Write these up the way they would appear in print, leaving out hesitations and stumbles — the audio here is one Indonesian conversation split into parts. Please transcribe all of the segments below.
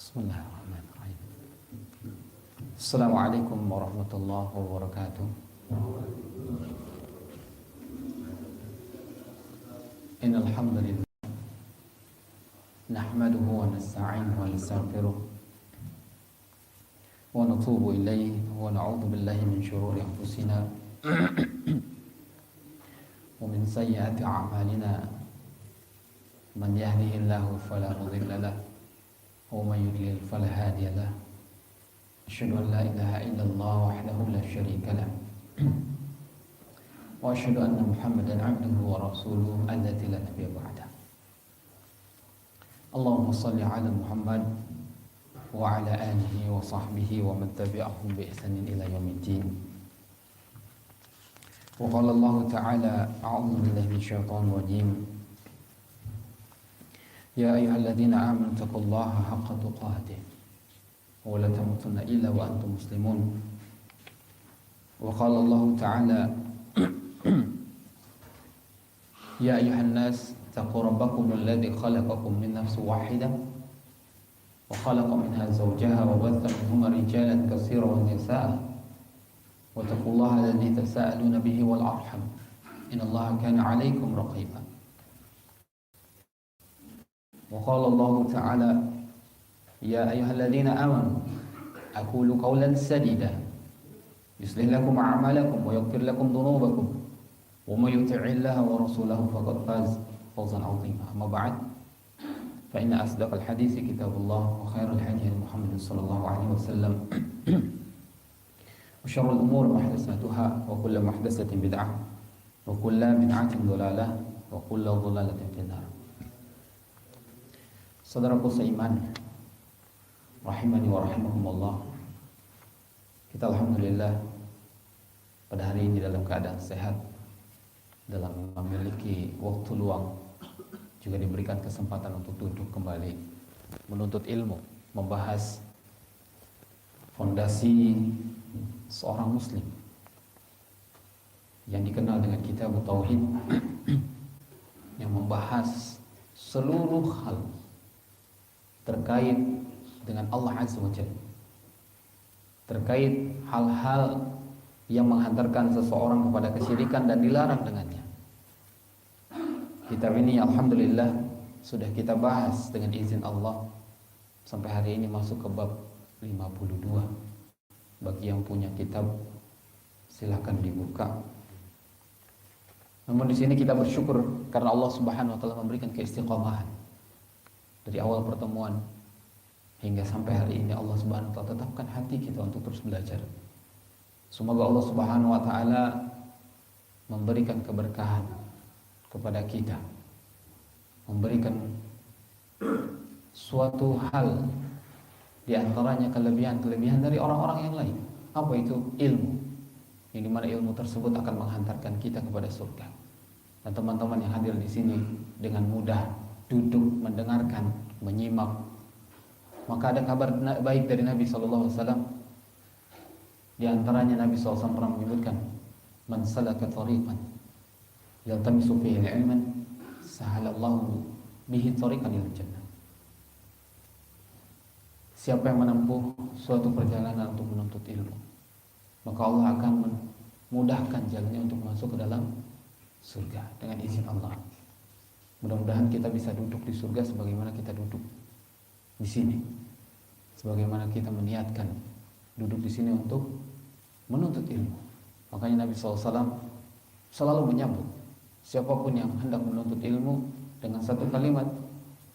Bismillahirrahmanirrahim. Assalamualaikum warahmatullahi wabarakatuh. Innal hamdalillah nahmaduhu wa nasta'inuhu wa nastaghfiruh wa natubu ilayhi wa na'udzu billahi min shururi anfusina wa min sayyiati a'malina. Man yahdihillahu fala mudilla lahu ومن يضلل فلا هادي له أشهد أن لا إله إلا الله وحده لا شريك له وأشهد أن محمدا عبده ورسوله الذي لا نبي بعده اللهم صل على محمد وعلى آله وصحبه ومن تبعهم بإحسان إلى يوم الدين وقال الله تعالى أعوذ بالله من الشيطان الرجيم يا أيها الذين آمنوا اتقوا الله حق تقاته ولا تموتن إلا وأنتم مسلمون وقال الله تعالى يا أيها الناس اتقوا ربكم الذي خلقكم من نفس واحدة وخلق منها زوجها وبث منهما رجالا كثيرا ونساء واتقوا الله الذي تساءلون به والأرحم إن الله كان عليكم رقيبا وقال الله تعالى يا أيها الذين آمنوا أقولوا قولا سديدا يصلح لكم أعمالكم ويغفر لكم ذنوبكم ومن يطع الله ورسوله فقد فاز فوزا عظيما أما بعد فإن أصدق الحديث كتاب الله وخير الهدي محمد صلى الله عليه وسلم وشر الأمور محدثاتها وكل محدثة بدعة وكل بدعة ضلالة وكل ضلالة في النار. Saudaraku seiman, rahimani wa rahimakumullah. Kita alhamdulillah pada hari ini dalam keadaan sehat, dalam memiliki waktu luang, juga diberikan kesempatan untuk duduk kembali menuntut ilmu, membahas fondasi seorang muslim yang dikenal dengan kitab Tauhid yang membahas seluruh hal terkait dengan Allah Azza wa Jalla, terkait hal-hal yang menghantarkan seseorang kepada kesyirikan dan dilarang dengannya. Kitab ini alhamdulillah sudah kita bahas dengan izin Allah sampai hari ini masuk ke bab 52. Bagi yang punya kitab silakan dibuka. Namun di sini kita bersyukur karena Allah Subhanahu wa taala memberikan keistiqomahan. Dari awal pertemuan hingga sampai hari ini Allah Subhanahu wa taala tetapkan hati kita untuk terus belajar. Semoga Allah Subhanahu wa taala memberikan keberkahan kepada kita, memberikan suatu hal di antaranya kelebihan-kelebihan dari orang-orang yang lain. Apa itu? Ilmu. Yang dimana ilmu tersebut akan menghantarkan kita kepada surga. Dan teman-teman yang hadir di sini dengan mudah duduk mendengarkan, menyimak, maka ada kabar baik dari Nabi SAW. Di antaranya Nabi SAW pernah menyebutkan, man salaka tariqan yaltamisu fihi ilman sahalallahu bihi tariqan ilal jannah. Siapa yang menempuh suatu perjalanan untuk menuntut ilmu, maka Allah akan memudahkan jalannya untuk masuk ke dalam surga dengan izin Allah. Mudah-mudahan kita bisa duduk di surga sebagaimana kita duduk di sini, sebagaimana kita meniatkan duduk di sini untuk menuntut ilmu. Makanya Nabi SAW selalu menyambut siapapun yang hendak menuntut ilmu dengan satu kalimat,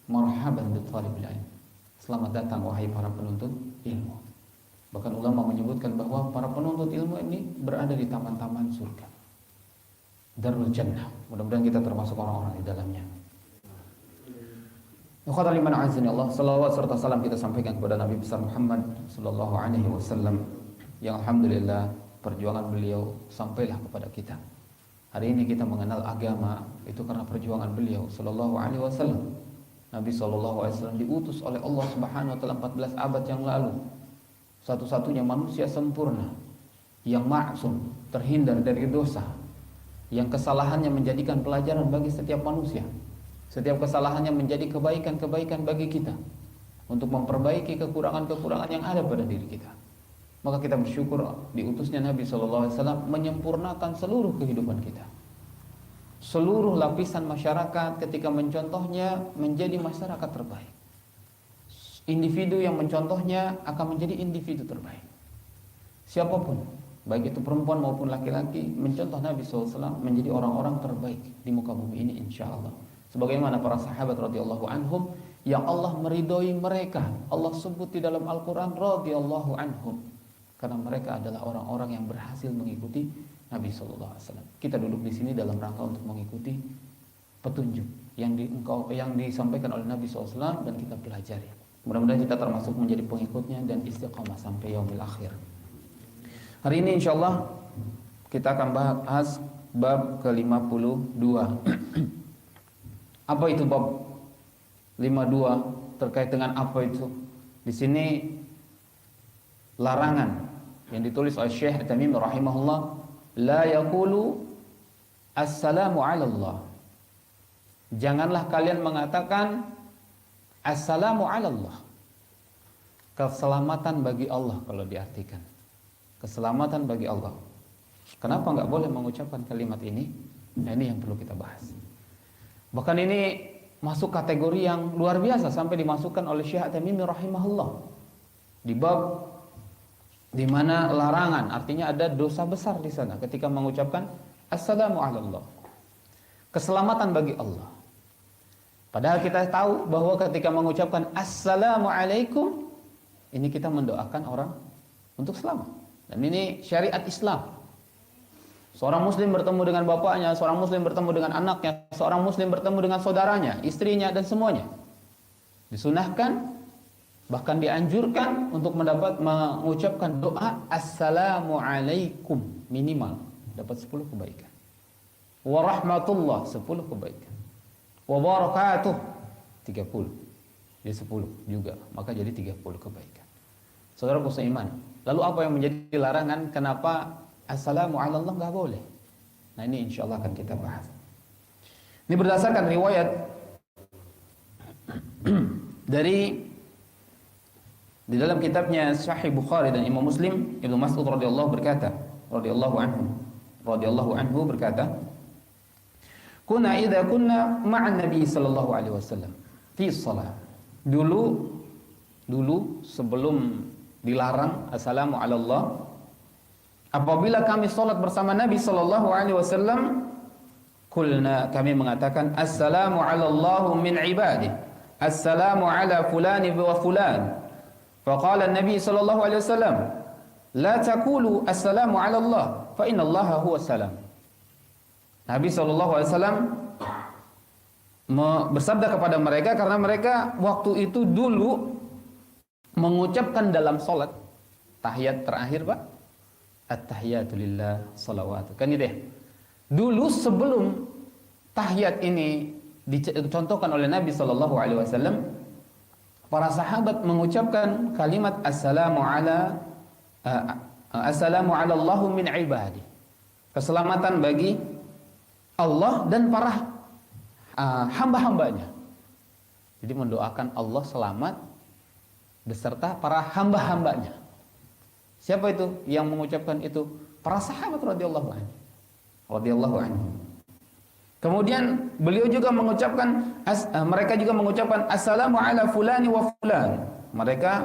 marhaban bi thalibil ilm. Selamat datang wahai para penuntut ilmu. Bahkan ulama menyebutkan bahwa para penuntut ilmu ini berada di taman-taman surga, Darul Jannah. Mudah-mudahan kita termasuk orang-orang di dalamnya. Mukhadar liman azani Allah, salawat serta salam kita sampaikan kepada Nabi besar Muhammad sallallahu alaihi wasallam yang alhamdulillah perjuangan beliau sampailah kepada kita. Hari ini kita mengenal agama itu karena perjuangan beliau sallallahu alaihi wasallam. Nabi sallallahu alaihi wasallam diutus oleh Allah Subhanahu wa taala 14 abad yang lalu. Satu-satunya manusia sempurna yang maksum, terhindar dari dosa, yang kesalahannya menjadikan pelajaran bagi setiap manusia. Setiap kesalahannya menjadi kebaikan-kebaikan bagi kita. untuk memperbaiki kekurangan-kekurangan yang ada pada diri kita. Maka kita bersyukur diutusnya Nabi SAW menyempurnakan seluruh kehidupan kita. Seluruh lapisan masyarakat ketika mencontohnya menjadi masyarakat terbaik. Individu yang mencontohnya akan menjadi individu terbaik. Siapapun, baik itu perempuan maupun laki-laki, mencontoh Nabi SAW menjadi orang-orang terbaik di muka bumi ini insya Allah. Sebagaimana para sahabat radhiyallahu anhum yang Allah meridhoi mereka. Allah sebut di dalam Al-Quran radhiyallahu anhum, karena mereka adalah orang-orang yang berhasil mengikuti Nabi SAW. Kita duduk di sini dalam rangka untuk mengikuti petunjuk yang disampaikan oleh Nabi SAW dan kita pelajari. Mudah-mudahan kita termasuk menjadi pengikutnya dan istiqamah sampai yaumil akhir. Hari ini insyaallah kita akan bahas bab ke-52. Apa itu bab 52? Terkait dengan apa itu? Di sini larangan yang ditulis oleh Syekh Tamim rahimahullah, la yaqulu assalamu ala Allah. Janganlah kalian mengatakan assalamu ala Allah. Keselamatan bagi Allah kalau diartikan. Keselamatan bagi Allah. Kenapa enggak boleh mengucapkan kalimat ini? Nah, ini yang perlu kita bahas. Bahkan ini masuk kategori yang luar biasa sampai dimasukkan oleh Syekh Tamim rahimahullah di bab di mana larangan, artinya ada dosa besar di sana ketika mengucapkan assalamu ala Allah. Keselamatan bagi Allah. Padahal kita tahu bahwa ketika mengucapkan assalamu alaikum, ini kita mendoakan orang untuk selamat. Dan ini syariat Islam. Seorang muslim bertemu dengan bapaknya, seorang muslim bertemu dengan anaknya, seorang muslim bertemu dengan saudaranya, istrinya dan semuanya. Disunahkan, bahkan dianjurkan untuk mengucapkan doa assalamu alaikum, minimal dapat 10 kebaikan. Wa rahmatullah 10 kebaikan. Wa barakatuh 30. Jadi 10 juga, maka jadi 30 kebaikan. Saudaraku seiman, lalu apa yang menjadi larangan? Kenapa assalamu ala Allah enggak boleh? Nah, ini insyaallah akan kita bahas. Ini berdasarkan riwayat dari di dalam kitabnya Sahih Bukhari dan Imam Muslim, Ibnu Mas'ud radhiyallahu anhu berkata, "Kunna idza kunna ma'an Nabi sallallahu alaihi wasallam fi shalah." Dulu sebelum dilarang assalamu ala Allah, apabila kami salat bersama Nabi sallallahu alaihi wasallam, kulna, kami mengatakan assalamu ala Allah min ibadihi, assalamu ala fulani wa fulan. Faqala Nabi sallallahu alaihi wasallam, la taqulu assalamu ala Allah, fa inna Allah huwa salam. Nabi sallallahu alaihi wasallam bersabda kepada mereka, karena mereka waktu itu dulu mengucapkan dalam salat tahiyat terakhir, Pak, at-tahiyatu lillah salawat. Kan itu ya. Dulu sebelum tahiyat ini dicontohkan oleh Nabi sallallahu alaihi wasallam, para sahabat mengucapkan kalimat assalamu ala Allahu min ibadi. Keselamatan bagi Allah dan para hamba-hambanya. Jadi mendoakan Allah selamat beserta para hamba-hambanya. Siapa itu yang mengucapkan itu? Para sahabat radhiyallahu anhu. Kemudian beliau juga mengucapkan mereka juga mengucapkan assalamu ala fulani wa fulan. Mereka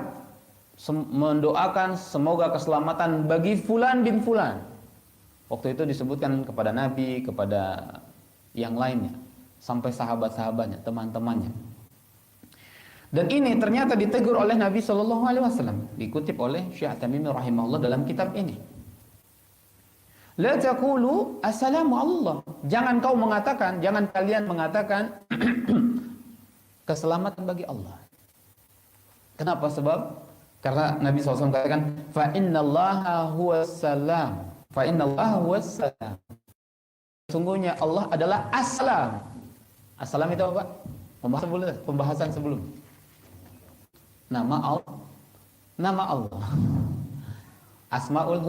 mendoakan semoga keselamatan bagi fulan bin fulan. Waktu itu disebutkan kepada Nabi, kepada yang lainnya, sampai sahabat-sahabatnya, teman-temannya. Dan ini ternyata ditegur oleh Nabi sallallahu alaihi wasallam, dikutip oleh Syekh Tamim rahimahullah dalam kitab ini. La taqulu assalamu Allah. Jangan kalian mengatakan keselamatan bagi Allah. Kenapa? Sebab karena Nabi SAW katakan fa innallaha huwas salam. Fa innallaha huwas salam. Sungguhnya Allah adalah as-salam. As-salam itu apa? Pembahasan sebelum. Nama Allah. Asmaul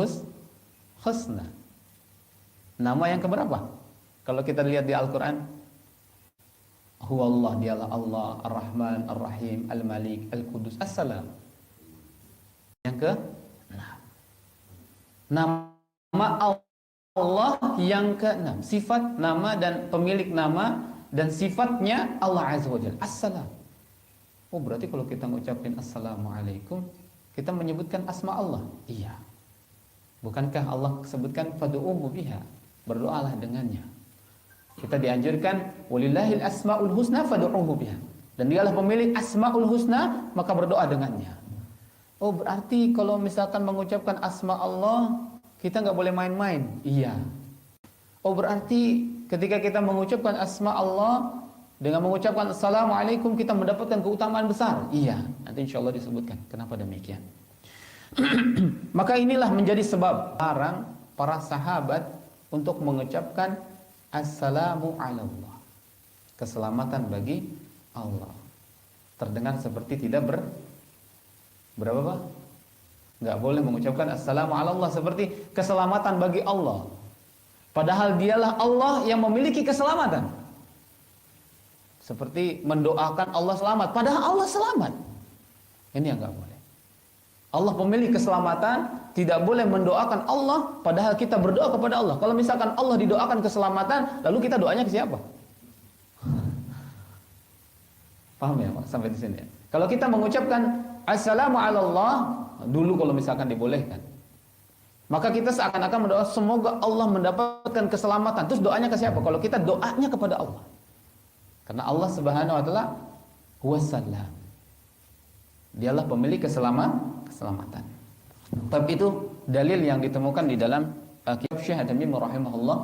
husna. Nama yang keberapa? Kalau kita lihat di Al-Quran, Huwallah, dialah Allah, Ar-Rahman, Ar-Rahim, Al-Malik, Al-Qudus, As-Salam. Yang ke nama Allah yang ke-6, sifat, nama dan pemilik nama dan sifatnya Allah Azza wa Jalla, As-Salam. Oh, berarti kalau kita ngucapin Assalamualaikum, kita menyebutkan asma Allah. Iya. Bukankah Allah sebutkan fad'uhu biha, berdoalah dengannya. Kita dianjurkan walillahil asmaul husna fad'uhu biha. Dan dialah pemilik asmaul husna, maka berdoa dengannya. Oh, berarti kalau misalkan mengucapkan asma Allah, kita nggak boleh main-main. Iya. Oh, berarti ketika kita mengucapkan asma Allah dengan mengucapkan Assalamualaikum, kita mendapatkan keutamaan besar. Iya, nanti insya Allah disebutkan kenapa demikian. Maka inilah menjadi sebab larang para sahabat untuk mengucapkan Assalamu ala Allah, keselamatan bagi Allah. Terdengar seperti tidak berapa Pak? Nggak boleh mengucapkan Assalamu ala Allah seperti keselamatan bagi Allah. Padahal dialah Allah yang memiliki keselamatan. Seperti mendoakan Allah selamat, padahal Allah selamat. Ini yang nggak boleh. Allah pemilik keselamatan, tidak boleh mendoakan Allah padahal kita berdoa kepada Allah. Kalau misalkan Allah didoakan keselamatan, lalu kita doanya ke siapa? Paham ya Pak sampai di sini ya? Kalau kita mengucapkan Assalamu ala Allah dulu kalau misalkan dibolehkan, maka kita seakan-akan mendoa semoga Allah mendapatkan keselamatan. Terus doanya ke siapa? Kalau kita doanya kepada Allah. Karena Allah Subhanahu wa taala huwasalam. Dialah pemilik keselamatan. Tapi itu dalil yang ditemukan di dalam kitab Syekh At-Tamimi rahimahullah.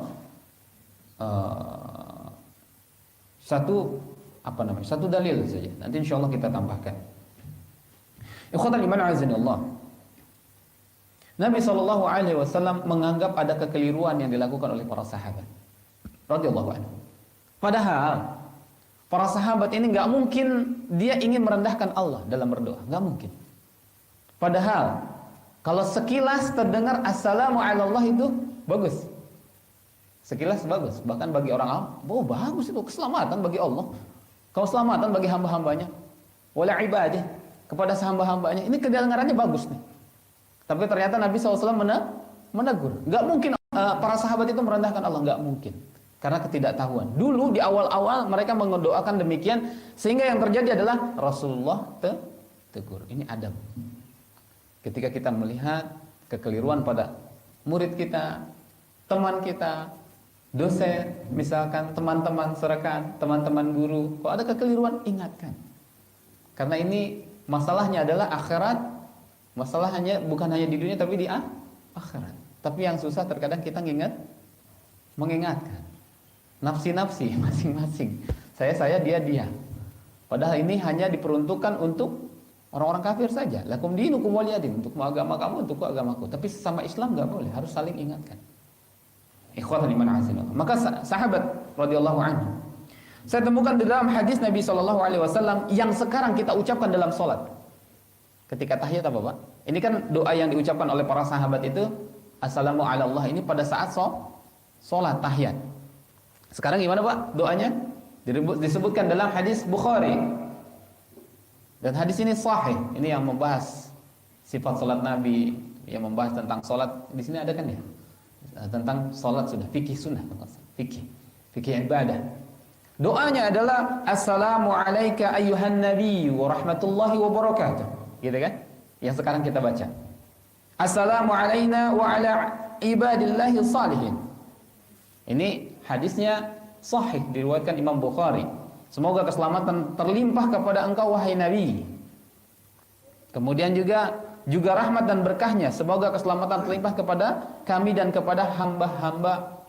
Satu dalil saja. Nanti insyaallah kita tambahkan. Ikhwatal iman azanillah. Nabi sallallahu alaihi wasallam menganggap ada kekeliruan yang dilakukan oleh para sahabat radhiyallahu anhu. Padahal para sahabat ini nggak mungkin dia ingin merendahkan Allah dalam berdoa, nggak mungkin. Padahal kalau sekilas terdengar Assalamu ala Allah itu bagus, sekilas bagus, bahkan bagi orang awam, oh bagus itu keselamatan bagi Allah, keselamatan bagi hamba-hambanya, wala ibadah kepada hamba-hambanya, ini kedengarannya bagus nih. Tapi ternyata Nabi SAW menegur, nggak mungkin para sahabat itu merendahkan Allah, nggak mungkin. Karena ketidaktahuan. Dulu di awal-awal mereka mendoakan demikian, sehingga yang terjadi adalah Rasulullah tegur. Ini adab. Ketika kita melihat kekeliruan pada murid kita, teman kita, dosen, misalkan teman-teman serekan, teman-teman guru, kalau ada kekeliruan ingatkan. Karena ini masalahnya adalah akhirat. Masalahnya bukan hanya di dunia tapi di akhirat. Tapi yang susah terkadang kita mengingatkan. Nafsi-nafsi masing-masing. Saya, dia. Padahal ini hanya diperuntukkan untuk orang-orang kafir saja. Lakum dinukum waliyadin, untuk agama kamu, untuk agamaku. Tapi sesama Islam enggak boleh, harus saling ingatkan. Ikhwatan iman azanillah. Maka sahabat radhiyallahu anhu, saya temukan di dalam hadis Nabi sallallahu alaihi wasallam yang sekarang kita ucapkan dalam salat. Ketika tahiyat apa, Pak? Ini kan doa yang diucapkan oleh para sahabat itu, Assalamu ala Allah, ini pada saat salat tahiyat. Sekarang gimana Pak doanya? Disebutkan dalam hadis Bukhari. Dan hadis ini sahih. Ini yang membahas sifat salat Nabi, yang membahas tentang salat. Di sini ada kan ya? Tentang salat sudah, fikih sunnah, fikih ibadah. Doanya adalah Assalamu alayka ayyuhan nabiy wa rahmatullahi wa barakatuh. Gitu kan? Yang sekarang kita baca. Assalamu alayna wa ala ibadillahi salihin. Ini hadisnya sahih, diriwayatkan Imam Bukhari. Semoga keselamatan terlimpah kepada engkau wahai Nabi. Kemudian juga rahmat dan berkahnya, semoga keselamatan terlimpah kepada kami dan kepada hamba-hamba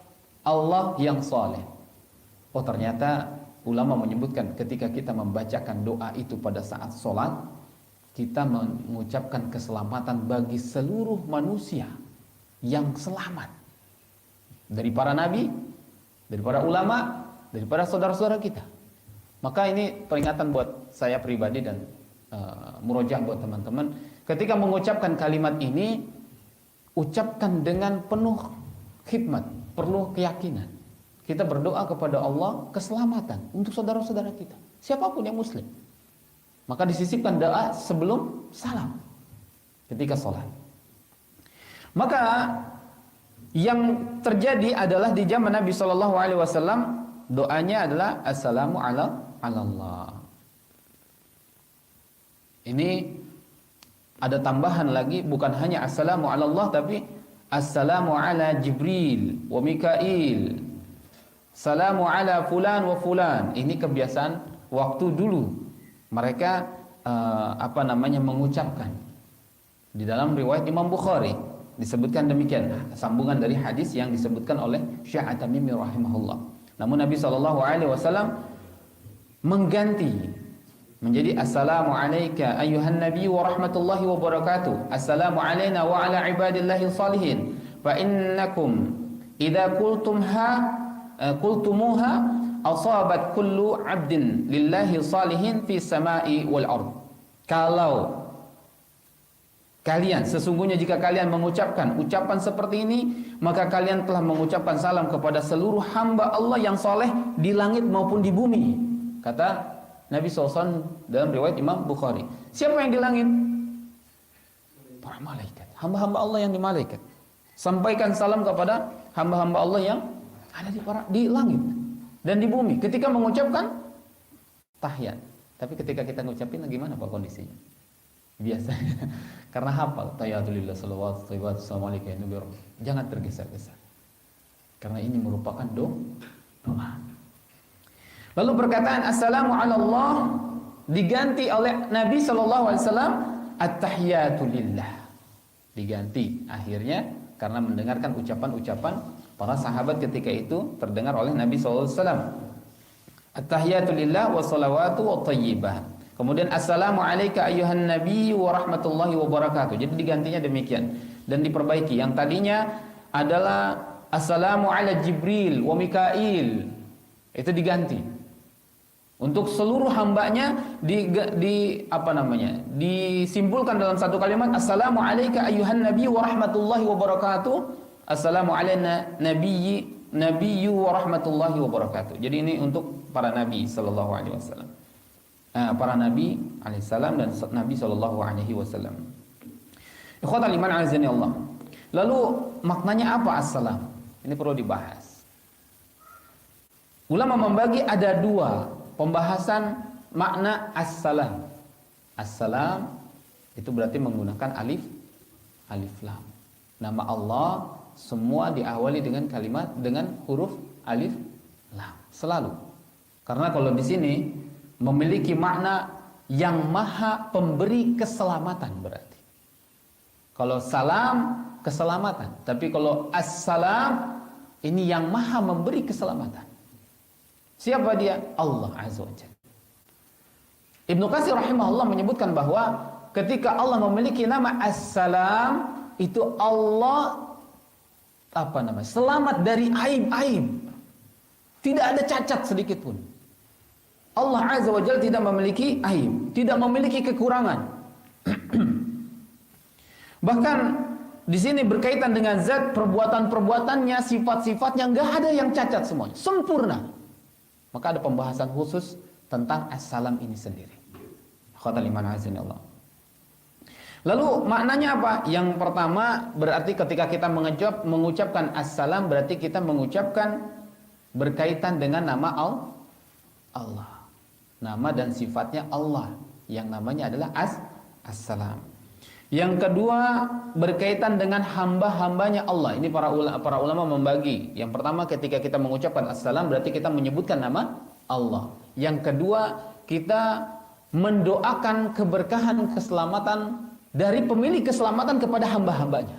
Allah yang saleh. Oh, ternyata ulama menyebutkan ketika kita membacakan doa itu pada saat sholat, kita mengucapkan keselamatan bagi seluruh manusia yang selamat. Dari para nabi, dari para ulama, dari para saudara-saudara kita. Maka ini peringatan buat saya pribadi dan murojaah buat teman-teman. Ketika mengucapkan kalimat ini, ucapkan dengan penuh khidmat, perlu keyakinan. kita berdoa kepada Allah keselamatan untuk saudara-saudara kita, siapapun yang muslim. Maka disisipkan doa sebelum salam ketika sholat. Maka yang terjadi adalah di zaman Nabi Shallallahu Alaihi Wasallam doanya adalah assalamu ala Allah. Ini ada tambahan lagi, bukan hanya assalamu ala Allah, tapi assalamu ala Jibril wa Mikail, salamu ala fulan wa fulan. Ini kebiasaan waktu dulu mereka mengucapkan. Di dalam riwayat Imam Bukhari disebutkan demikian, sambungan dari hadis yang disebutkan oleh Syekh At-Tamimi rahimahullah. Namun Nabi SAW mengganti menjadi assalamu alayka ayyuhan nabi wa rahmatullahi wa barakatuh, assalamu alayna wa ala ibadillahi salihin, fa innakum idza qultumuha asabat kullu abdin lillahi salihin fi samai wal ard. Kalau kalian, sesungguhnya jika kalian mengucapkan ucapan seperti ini, maka kalian telah mengucapkan salam kepada seluruh hamba Allah yang soleh di langit maupun di bumi. Kata Nabi SAW dalam riwayat Imam Bukhari. Siapa yang di langit? Para malaikat, hamba-hamba Allah yang di malaikat. Sampaikan salam kepada hamba-hamba Allah yang ada di langit dan di bumi ketika mengucapkan tahiyat. Tapi ketika kita ngucapin gimana Pak kondisinya? Biasanya karena hafal tahiyatulillah salawat thayyibat assalamualaikum ya nabi. Jangan tergesa-gesa, karena ini merupakan doa. Lalu perkataan assalamu ala Allah diganti oleh Nabi SAW at-tahiyatulillah, diganti akhirnya karena mendengarkan ucapan-ucapan para sahabat ketika itu terdengar oleh Nabi SAW. At-tahiyatulillah wa salawatu wa thayyibah. Kemudian assalamu alayka ayyuhan nabi wa rahmatullahi wa barakatuh. Jadi digantinya demikian dan diperbaiki. Yang tadinya adalah assalamu ala Jibril wa Mikail, itu diganti. Untuk seluruh hambanya disimpulkan dalam satu kalimat assalamu alayka ayyuhan nabi wa rahmatullahi wa barakatuh. Assalamu alayna nabiyyu wa rahmatullahi wa barakatuh. Jadi ini untuk para nabi sallallahu alaihi wasallam. Para nabi alaihissalam dan Nabi sallallahu alaihi wasallam. Ikhwatal iman azani Allah. Lalu maknanya apa assalam? Ini perlu dibahas. Ulama membagi ada dua pembahasan makna assalam. Assalam itu berarti menggunakan alif lam. Nama Allah semua diawali dengan kalimat dengan huruf alif lam selalu. Karena kalau di sini memiliki makna yang maha pemberi keselamatan berarti. Kalau salam keselamatan, tapi kalau assalam ini yang maha memberi keselamatan. Siapa dia? Allah Azza wa Jalla. Ibnu Katsir rahimahullah menyebutkan bahwa ketika Allah memiliki nama assalam, itu Allah selamat dari aib-aib. Tidak ada cacat sedikit pun. Allah Azza wa Jalla tidak memiliki aib, tidak memiliki kekurangan. Bahkan di sini berkaitan dengan zat, perbuatan-perbuatannya, sifat-sifatnya enggak ada yang cacat semuanya, sempurna. Maka ada pembahasan khusus tentang assalam ini sendiri. Khawatir iman azan Allah. Lalu maknanya apa? Yang pertama berarti ketika kita mengucapkan assalam berarti kita mengucapkan berkaitan dengan nama Allah. Nama dan sifatnya Allah yang namanya adalah assalam. Yang kedua berkaitan dengan hamba-hambanya Allah. Ini para ulama membagi. Yang pertama ketika kita mengucapkan assalam berarti kita menyebutkan nama Allah. Yang kedua kita mendoakan keberkahan keselamatan dari pemilik keselamatan kepada hamba-hambanya.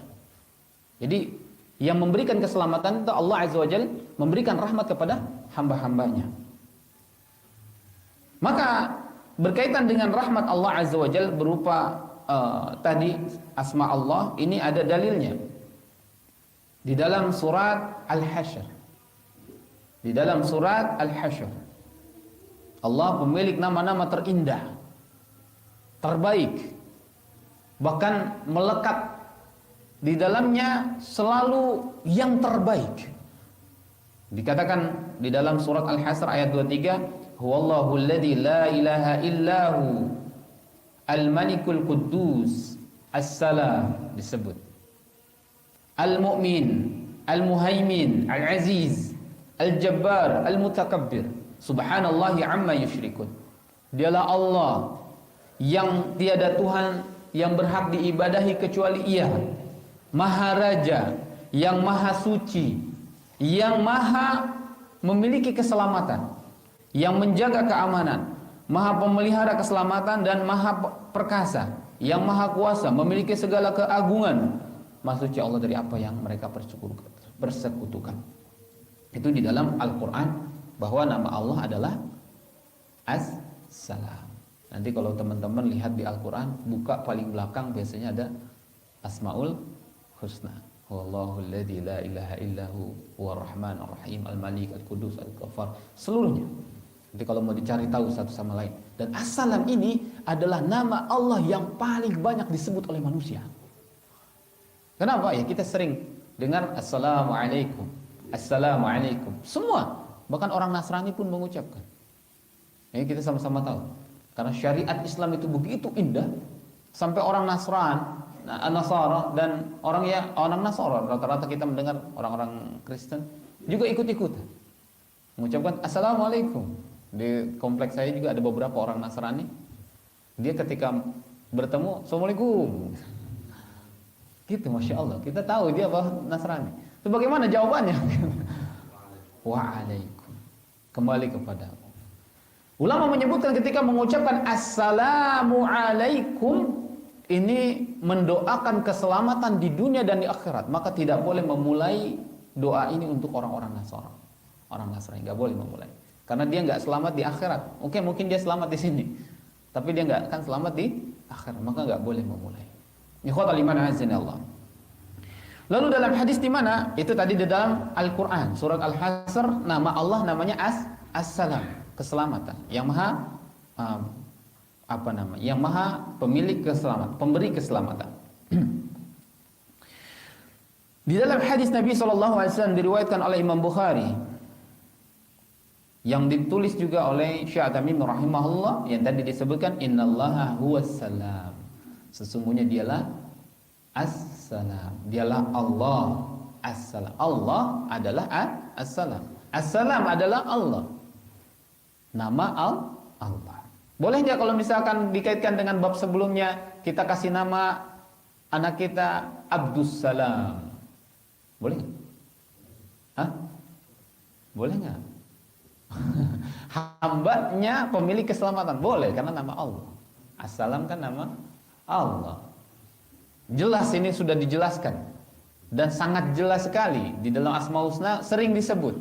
Jadi yang memberikan keselamatan itu Allah Azza wa Jalla, memberikan rahmat kepada hamba-hambanya. Maka berkaitan dengan rahmat Allah Azza wa Jalla berupa tadi asma Allah, ini ada dalilnya di dalam surat Al-Hasyr. Di dalam surat Al-Hasyr Allah pemilik nama-nama terindah, terbaik, bahkan melekat di dalamnya selalu yang terbaik. Dikatakan di dalam surat Al-Hasr ayat 23, huwallahu alladzi la ilaha illahu al-malikul quddus as-salam, disebut al-mu'min, al-muhaimin, al-aziz, al-jabbar, al-mutakabbir, subhanallahi amma yusyrikun. Dialah Allah yang tiada Tuhan yang berhak diibadahi kecuali Ia, Maha Raja, yang Maha Suci, yang Maha memiliki keselamatan, yang menjaga keamanan, Maha pemelihara keselamatan dan Maha perkasa, yang Maha kuasa, memiliki segala keagungan. Maha suci Allah dari apa yang mereka persekutukan. Itu di dalam Al-Quran, bahwa nama Allah adalah As-Salam. Nanti kalau teman-teman lihat di Al-Quran, buka paling belakang biasanya ada Asmaul Husna. Wallahu alladzi la ilaha illahu huwar rahmanur rahim al-malik al-qudus al-ghaffar, seluruhnya. Nanti kalau mau dicari tahu satu sama lain. Dan As-Salam ini adalah nama Allah yang paling banyak disebut oleh manusia. Kenapa? Ya kita sering dengar Assalamualaikum, Assalamualaikum. Semua, bahkan orang Nasrani pun mengucapkan. Ini kita sama-sama tahu. Karena syariat Islam itu begitu indah, sampai orang Nasara dan orang Nasara, rata-rata kita mendengar orang-orang Kristen juga ikut-ikutan mengucapkan Assalamualaikum. Di kompleks saya juga ada beberapa orang Nasrani. Dia ketika bertemu, Assalamualaikum. Gitu, Masya Allah. Kita tahu dia apa Nasrani. Itu bagaimana jawabannya? Wa'alaikum. Kembali kepada Allah. Ulama menyebutkan ketika mengucapkan Assalamu alaikum, ini mendoakan keselamatan di dunia dan di akhirat. Maka tidak boleh memulai doa ini untuk orang-orang Nasara. Orang Nasrani nggak boleh memulai. Karena dia nggak selamat di akhirat. Mungkin dia selamat di sini, tapi dia nggak akan selamat di akhirat. Maka nggak boleh memulai. Ikhwatal iman azanillah. Lalu dalam hadis di mana? Itu tadi di dalam Al-Qur'an, surat Al-Hasr, nama Allah namanya As-Salam, keselamatan. Yang Maha Yang Maha pemilik keselamatan, pemberi keselamatan. Di dalam hadis Nabi SAW diriwayatkan oleh Imam Bukhari, yang ditulis juga oleh Syekh Tamim rahimahullah, yang tadi disebutkan innallaha huwas salam. Sesungguhnya dialah As-Salam. Dialah Allah As-Salam. Allah adalah As-Salam. As-Salam adalah Allah. Nama Allah. Boleh nggak kalau misalkan dikaitkan dengan bab sebelumnya, kita kasih nama anak kita Abdus Salam? Boleh nggak? Hah? Boleh nggak? Hambanya pemilik keselamatan. Boleh, karena nama Allah. As-Salam kan nama Allah. Jelas, ini sudah dijelaskan dan sangat jelas sekali di dalam Asmaul Husna, sering disebut.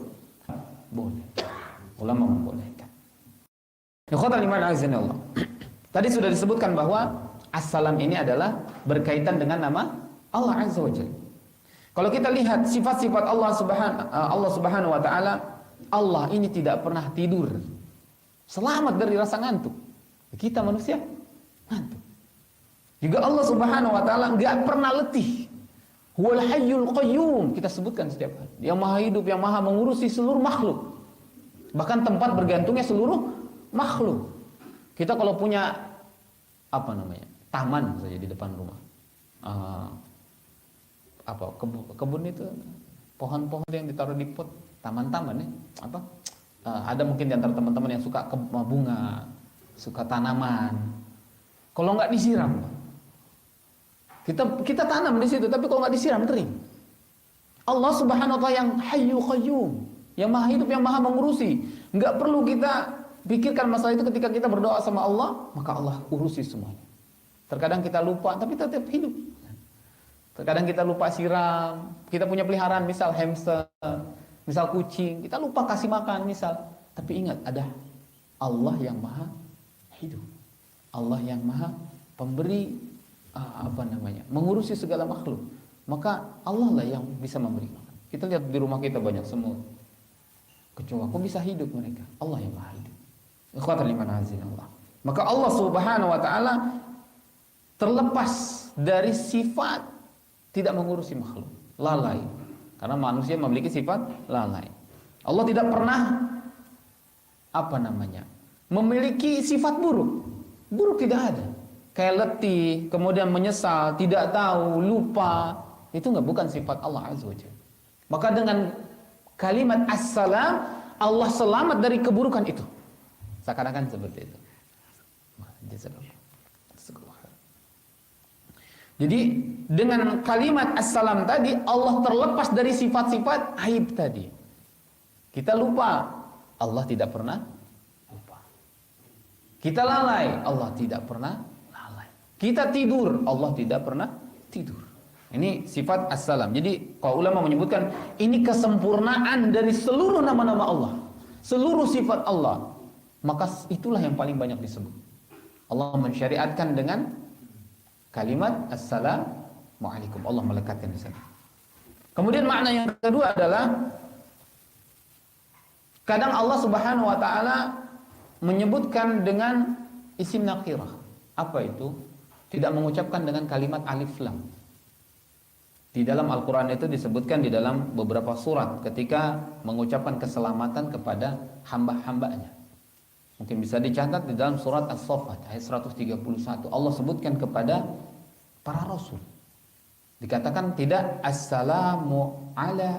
Boleh. Ulama membolehkan. Ikhwatal iman azanillah. Tadi sudah disebutkan bahwa As-Salam ini adalah berkaitan dengan nama Allah Azza wa Jalla. Kalau kita lihat sifat-sifat Allah Subhanahu wa taala, Allah ini tidak pernah tidur. Selamat dari rasa ngantuk. Kita manusia ngantuk. Juga Allah Subhanahu wa taala enggak pernah letih. Huwal hayyul qayyum, kita sebutkan setiap hari. Yang Maha hidup, yang Maha mengurusi seluruh makhluk. Bahkan tempat bergantungnya seluruh makhluk. Kita kalau punya taman saja di depan rumah. Kebun itu pohon-pohon yang ditaruh di pot, taman-taman ya. Ada mungkin di antara teman-teman yang suka bunga, suka tanaman. Kalau nggak disiram, kita tanam di situ, tapi kalau nggak disiram kering. Allah Subhanahu wa taala yang Hayyu Qayyum, yang Maha hidup, yang Maha mengurusi. Nggak perlu kita pikirkan masalah itu ketika kita berdoa sama Allah, maka Allah urusi semuanya. Terkadang kita lupa, tapi tetap hidup. Terkadang kita lupa siram. Kita punya peliharaan, misal hamster, misal kucing, kita lupa kasih makan, misal. Tapi ingat, ada Allah yang Maha hidup, Allah yang Maha pemberi, mengurusi segala makhluk. Maka Allah lah yang bisa memberi makan. Kita lihat di rumah kita banyak semut, kecoa, kok bisa hidup mereka? Allah yang Maha hidup. Ikhwatal iman azanillah. Maka Allah Subhanahu wa taala terlepas dari sifat tidak mengurusi makhluk, lalai. Karena manusia memiliki sifat lalai. Allah tidak pernah memiliki sifat buruk. Buruk tidak ada. Kayak letih, kemudian menyesal, tidak tahu, lupa, itu bukan sifat Allah Azza wa Jalla. Maka dengan kalimat assalam, Allah selamat dari keburukan itu. Seakan-akan seperti itu. Jadi dengan kalimat assalam tadi, Allah terlepas dari sifat-sifat aib tadi. Kita lupa, Allah tidak pernah lupa. Kita lalai, Allah tidak pernah lalai. Kita tidur, Allah tidak pernah tidur. Ini sifat assalam. Jadi kalau ulama menyebutkan ini kesempurnaan dari seluruh nama-nama Allah, seluruh sifat Allah. Maka itulah yang paling banyak disebut. Allah mensyariatkan dengan kalimat assalamualaikum. Allah melekatkan di sana. Kemudian makna yang kedua adalah kadang Allah Subhanahu wa taala menyebutkan dengan isim nakirah. Apa itu? Tidak mengucapkan dengan kalimat alif lam. Di dalam Al-Qur'an itu disebutkan di dalam beberapa surat ketika mengucapkan keselamatan kepada hamba-hambanya. Mungkin bisa dicatat di dalam surat As-Saffat ayat 131. Allah sebutkan kepada para rasul. Dikatakan tidak assalamu ala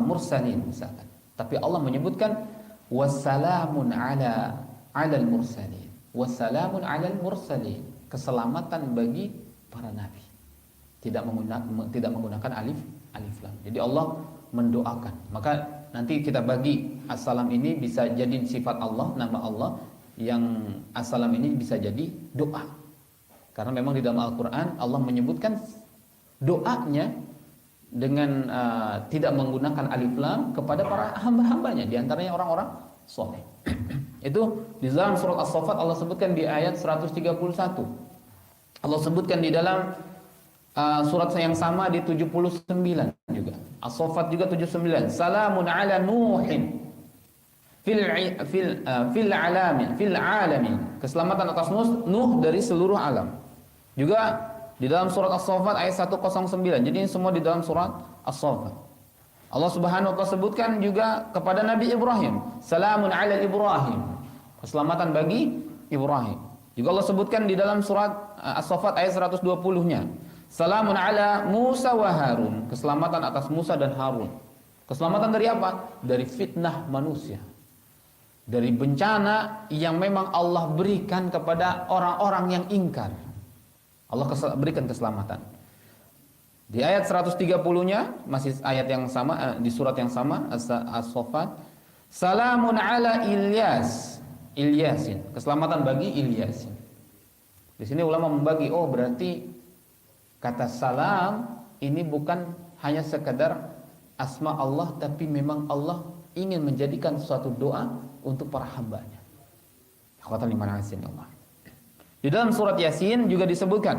mursalin misalkan. Tapi Allah menyebutkan wassalamun ala al mursalin. Wassalamun ala al mursalin. Keselamatan bagi para nabi. Tidak menggunakan alif lam. Jadi Allah mendoakan. Maka nanti kita bagi assalam ini bisa jadi sifat Allah, nama Allah, yang assalam ini bisa jadi doa. Karena memang di dalam Al-Qur'an Allah menyebutkan doanya dengan tidak menggunakan alif lam kepada para hamba-hambanya, di antaranya orang-orang saleh. Itu di dalam surat As-Saffat Allah sebutkan di ayat 131. Allah sebutkan di dalam surat yang sama di 79 juga. As-Saffat juga 79. Salamun ala Nuhin fil alamin. Keselamatan atas Nuh dari seluruh alam. Juga di dalam surat As-Saffat ayat 109. Jadi ini semua di dalam surat As-Saffat. Allah Subhanahu wa taala sebutkan juga kepada Nabi Ibrahim, salamun ala Ibrahim. Keselamatan bagi Ibrahim. Juga Allah sebutkan di dalam surat As-Saffat ayat 120-nya. Salamun ala Musa wa Harun. Keselamatan atas Musa dan Harun. Keselamatan dari apa? Dari fitnah manusia. Dari bencana yang memang Allah berikan kepada orang-orang yang ingkar. Allah berikan keselamatan. Di ayat 130-nya masih ayat yang sama, di surat yang sama As-Saffat. Salamun ala Ilyasin. Keselamatan bagi Ilyasin. Di sini ulama membagi, berarti kata salam ini bukan hanya sekadar asma Allah, tapi memang Allah ingin menjadikan suatu doa untuk para hambanya. Akhwatan liman azin Allah. Di dalam surat Yasin juga disebutkan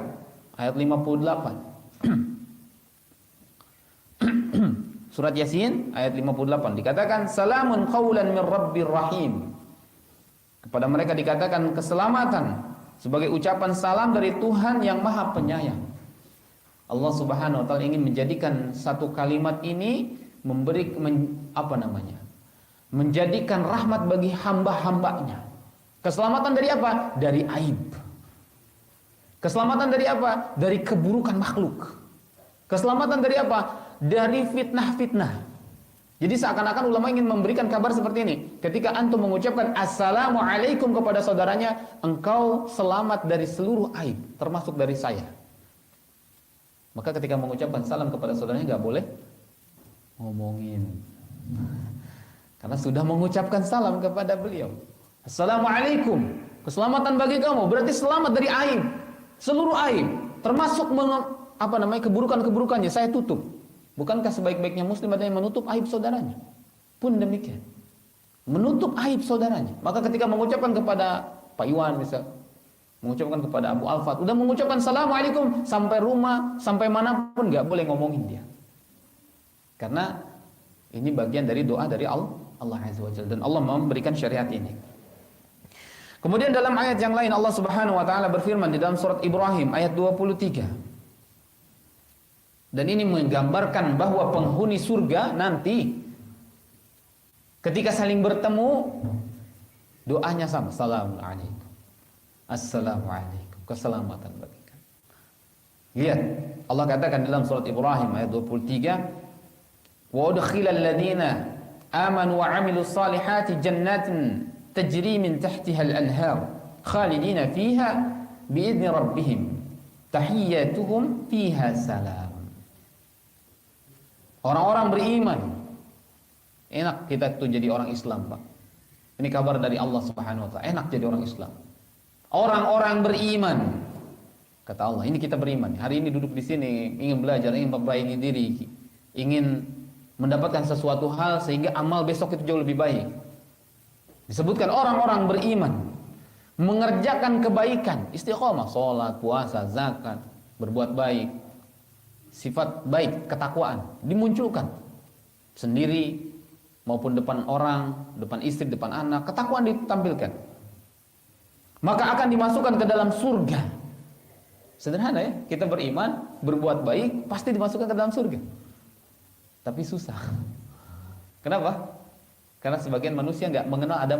ayat 58. Surat Yasin ayat 58 dikatakan salamun qaulan min rabbir rahim. Kepada mereka dikatakan keselamatan sebagai ucapan salam dari Tuhan yang Maha Penyayang. Allah Subhanahu wa taala ingin menjadikan satu kalimat ini menjadikan rahmat bagi hamba-hambanya. Keselamatan dari apa? Dari aib. Keselamatan dari apa? Dari keburukan makhluk. Keselamatan dari apa? Dari fitnah-fitnah. Jadi seakan-akan ulama ingin memberikan kabar seperti ini. Ketika antum mengucapkan assalamualaikum kepada saudaranya, engkau selamat dari seluruh aib, termasuk dari saya. Maka ketika mengucapkan salam kepada saudaranya nggak boleh ngomongin, karena sudah mengucapkan salam kepada beliau. Assalamualaikum, keselamatan bagi kamu, berarti selamat dari aib, seluruh aib, termasuk keburukan-keburukannya saya tutup. Bukankah sebaik-baiknya muslim adalah yang menutup aib saudaranya? Pun demikian, menutup aib saudaranya. Maka ketika mengucapkan kepada Pak Iwan misal, mengucapkan kepada Abu Alfat, udah mengucapkan assalamualaikum, sampai rumah, sampai manapun nggak boleh ngomongin dia. Karena ini bagian dari doa dari Allah Azza wa Jalla, dan Allah memberikan syariat ini. Kemudian dalam ayat yang lain Allah Subhanahu wa taala berfirman di dalam surat Ibrahim ayat 23. Dan ini menggambarkan bahwa penghuni surga nanti Ketika saling bertemu, doanya sama. Assalamualaikum. Assalamualaikum. Keselamatan bagi kalian. Lihat, Allah katakan dalam surat Ibrahim ayat 23, "Wa udkhilal ladzina amanu wa 'amilus salihati jannatin tajri min tahtiha al-anhar khalidina fiha bi'izni rabbihim tahiyyatuhum fiha salam." Orang-orang beriman, enak kita tuh jadi orang Islam, Pak. Ini kabar dari Allah Subhanahu wa taala. Enak jadi orang Islam. Orang-orang beriman. Kata Allah, ini kita beriman. Hari ini duduk di sini, ingin belajar, ingin memperbaiki diri, ingin mendapatkan sesuatu hal sehingga amal besok itu jauh lebih baik. Disebutkan orang-orang beriman mengerjakan kebaikan, istiqomah, sholat, puasa, zakat, berbuat baik, sifat baik, ketakwaan dimunculkan sendiri maupun depan orang, depan istri, depan anak, ketakwaan ditampilkan. Maka akan dimasukkan ke dalam surga. Sederhana ya, kita beriman, berbuat baik, pasti dimasukkan ke dalam surga. Tapi susah. Kenapa? Karena sebagian manusia nggak mengenal ada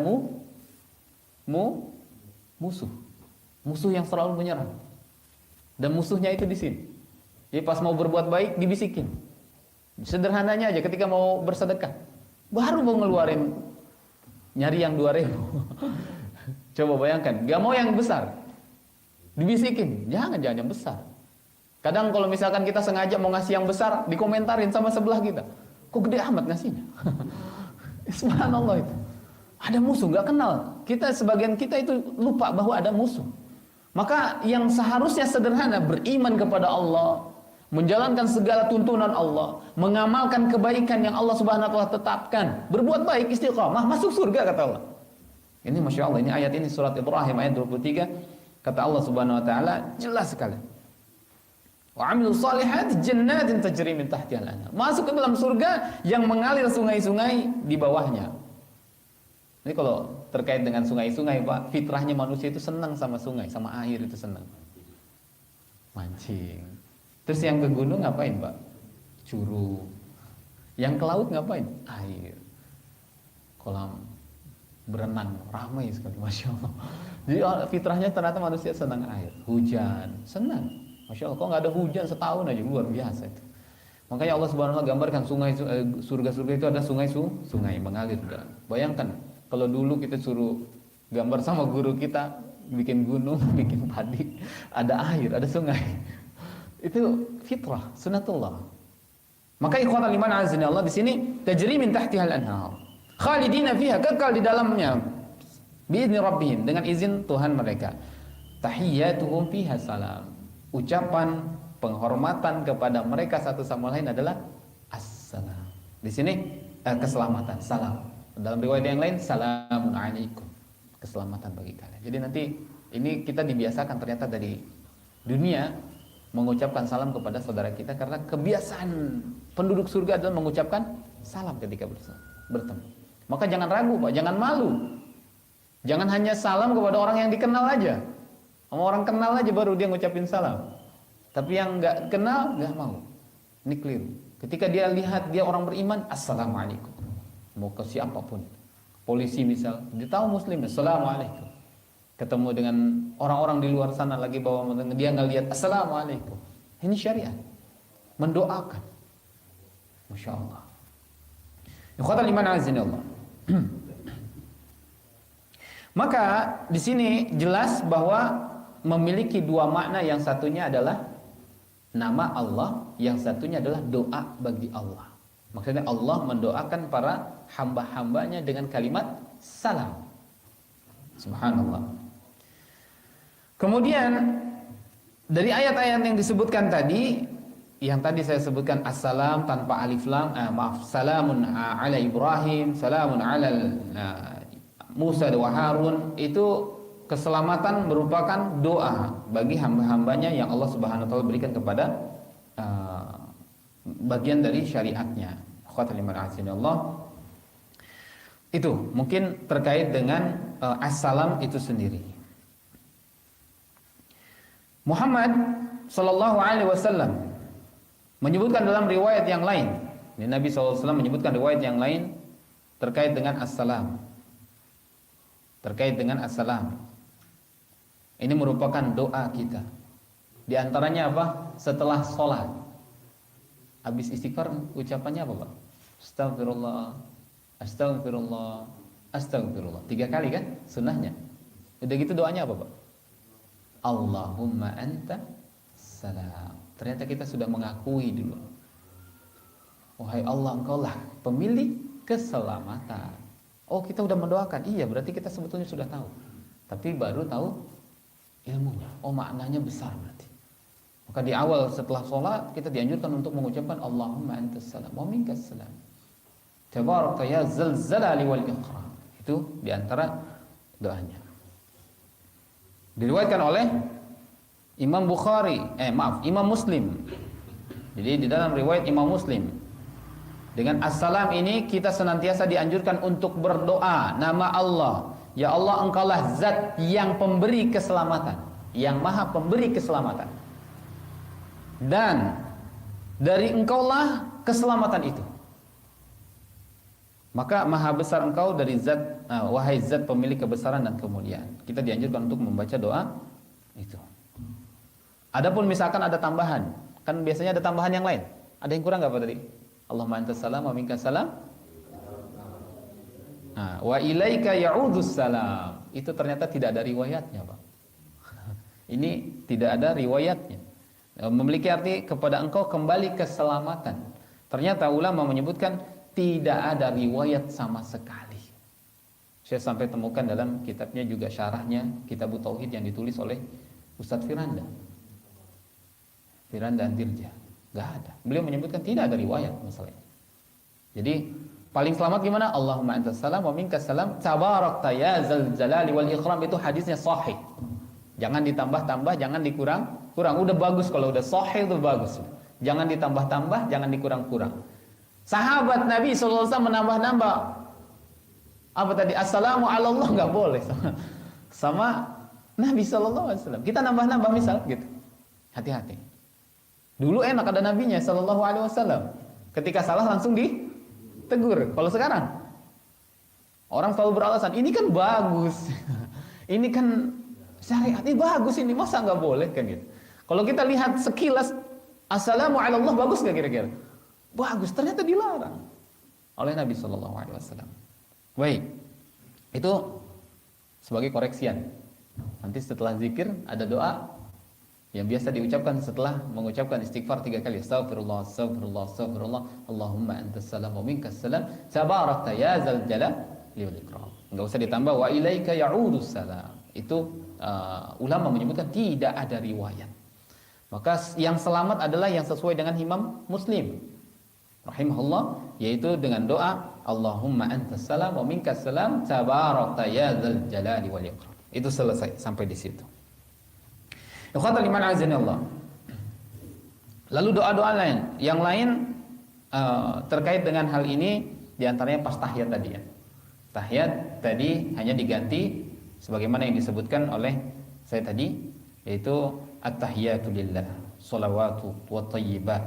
musuh. Musuh yang selalu menyerang. Dan musuhnya itu di sini. Jadi pas mau berbuat baik dibisikin. Sederhananya aja, ketika mau bersedekah, baru mau ngeluarin nyari yang 2.000. Coba bayangkan, gak mau yang besar, dibisikin, jangan yang besar. Kadang kalau misalkan kita sengaja mau ngasih yang besar, dikomentarin sama sebelah kita, kok gede amat ngasihnya. Subhanallah, itu ada musuh, gak kenal. Sebagian kita itu lupa bahwa ada musuh. Maka yang seharusnya sederhana, beriman kepada Allah, menjalankan segala tuntunan Allah, mengamalkan kebaikan yang Allah Subhanahu wa taala tetapkan, berbuat baik, istiqamah, masuk surga kata Allah. Ini Masya Allah, ini ayat ini surat Ibrahim ayat 23, kata Allah Subhanahu wa taala jelas sekali. Wa 'amilus salihati jannatin tajri min tahtiha al-anhar. Masuk ke dalam surga yang mengalir sungai-sungai di bawahnya. Ini kalau terkait dengan sungai-sungai, Pak, fitrahnya manusia itu senang sama sungai, sama air itu senang. Mancing. Terus yang ke gunung ngapain, Pak? Curug. Yang ke laut ngapain? Air. Kolam berenang, ramai sekali, Masya Allah. Jadi fitrahnya ternyata manusia senang air. Hujan, senang. Masya Allah, kok nggak ada hujan setahun aja, luar biasa itu. Makanya Allah Subhanahu wa taala gambarkan sungai, surga-surga itu ada sungai mengalir. Bayangkan kalau dulu kita suruh gambar sama guru kita, bikin gunung, bikin padi, ada air, ada sungai. Itu fitrah, sunatullah. Maka ikhwatal iman azza Allah di sini tajri min tahtiha al-anhar. Khalidina fiha, kekal di dalamnya. Biizni rabbihim, dengan izin Tuhan mereka. Tahiyyatuhum fiha salam. Ucapan penghormatan kepada mereka satu sama lain adalah assalam. Di sini keselamatan, salam. Dalam riwayat yang lain salamun alaikum. Keselamatan bagi kalian. Jadi nanti ini kita dibiasakan ternyata dari dunia mengucapkan salam kepada saudara kita, karena kebiasaan penduduk surga adalah mengucapkan salam ketika bertemu. Maka jangan ragu, Pak, jangan malu. Jangan hanya salam kepada orang yang dikenal aja. Sama orang kenal aja baru dia ngucapin salam. Tapi yang nggak kenal nggak mau. Ini keliru. Ketika dia lihat dia orang beriman, assalamualaikum. Mau ke siapapun, polisi misal, dia tahu muslim, assalamualaikum. Ketemu dengan orang-orang di luar sana lagi bawa, dia nggak lihat assalamualaikum. Ini syariat. Mendoakan. Masya Allah. Ikhwatal iman azinallah. Maka di sini jelas bahwa memiliki dua makna, yang satunya adalah nama Allah, yang satunya adalah doa bagi Allah. Maksudnya Allah mendoakan para hamba-hambanya dengan kalimat salam. Subhanallah. Kemudian dari ayat-ayat yang disebutkan tadi, yang tadi saya sebutkan assalam tanpa alif lam, salamun ala Ibrahim, salamun ala Musa wa Harun, itu keselamatan merupakan doa bagi hamba-hambanya yang Allah Subhanahu wa taala berikan kepada bagian dari syariatnya. Khawatir Allah. Itu mungkin terkait dengan assalam itu sendiri. Muhammad sallallahu alaihi wasallam menyebutkan dalam riwayat yang lain. Nabi sallallahu alaihi wasallam menyebutkan riwayat yang lain terkait dengan assalam. Terkait dengan assalam. Ini merupakan doa kita. Di antaranya apa? Setelah sholat. Habis istighfar ucapannya apa, Pak? Astagfirullah, astagfirullah, astagfirullah. 3 kali kan sunnahnya. Udah gitu doanya apa, Pak? Allahumma anta salam. Ternyata kita sudah mengakui dulu. Wahai Allah, Engkaulah pemilik keselamatan. Oh, kita sudah mendoakan. Iya, berarti kita sebetulnya sudah tahu. Tapi baru tahu ilmunya. Oh, maknanya besar berarti. Maka di awal setelah sholat kita dianjurkan untuk mengucapkan Allahumma antas salam wa minkas salam. Tabaraka ya zal zalali wal ikram. Itu diantara doanya. Diriwayatkan oleh Imam Imam Muslim. Jadi di dalam riwayat Imam Muslim, dengan assalam ini kita senantiasa dianjurkan untuk berdoa nama Allah. Ya Allah, Engkaulah zat yang pemberi keselamatan, yang maha pemberi keselamatan. Dan dari Engkaulah keselamatan itu. Maka maha besar Engkau dari zat, wahai zat pemilik kebesaran dan kemuliaan. Kita dianjurkan untuk membaca doa itu. Adapun misalkan ada tambahan, kan biasanya ada tambahan yang lain. Ada yang kurang enggak Pak tadi? Allahumma antas salam wa minkas salam. Wa ilaika ya'udzus salam. Itu ternyata tidak ada riwayatnya, Pak. Ini tidak ada riwayatnya. Memiliki arti kepada engkau kembali keselamatan. Ternyata ulama menyebutkan tidak ada riwayat sama sekali. Saya sampai temukan dalam kitabnya juga syarahnya Kitab Tauhid yang ditulis oleh Ustadz Firanda Antirja. Gak ada. Beliau menyebutkan tidak ada riwayat masalahnya. Jadi paling selamat gimana? Allahumma antas salam wa minkas salam tabarakta ya zal jalali wal ikram. Itu hadisnya sahih. Jangan ditambah-tambah, jangan dikurang-kurang. Udah bagus kalau udah sahih itu bagus. Jangan ditambah-tambah, jangan dikurang-kurang. Sahabat Nabi SAW menambah-nambah. Apa tadi? Assalamu ala Allah nggak boleh sama Nabi SAW. Kita nambah-nambah misal gitu. Hati-hati. Dulu enak ada nabinya SAW. Ketika salah langsung ditegur. Kalau sekarang orang selalu beralasan, ini kan bagus. Ini kan syariat, ini bagus ini, masa nggak boleh kan gitu. Kalau kita lihat sekilas assalamu ala Allah bagus nggak kira-kira? Bagus, ternyata dilarang oleh Nabi SAW. Baik, itu sebagai koreksian. Nanti setelah zikir ada doa yang biasa diucapkan setelah mengucapkan istighfar 3 kali. Astagfirullah, astagfirullah, astagfirullah. Allahumma antas salam wa minkas salam. Tabarakta ya zal jalali wal ikram. Enggak usah ditambah wa ilaika ya'udzus salam. Itu ulama menyebutkan tidak ada riwayat. Maka yang selamat adalah yang sesuai dengan Imam Muslim rahimahullah, yaitu dengan doa Allahumma antas salam wa minkas salam tabarakta ya dzal jalali wal ikram. Itu selesai sampai di situ. Ikhwatul iman azani Allah. Lalu doa-doa lain, yang lain terkait dengan hal ini diantaranya pas tahiyat tadi ya. Tahiyat tadi hanya diganti sebagaimana yang disebutkan oleh saya tadi, yaitu at-tahiyatu lillah, sholawatu wa thayyibat.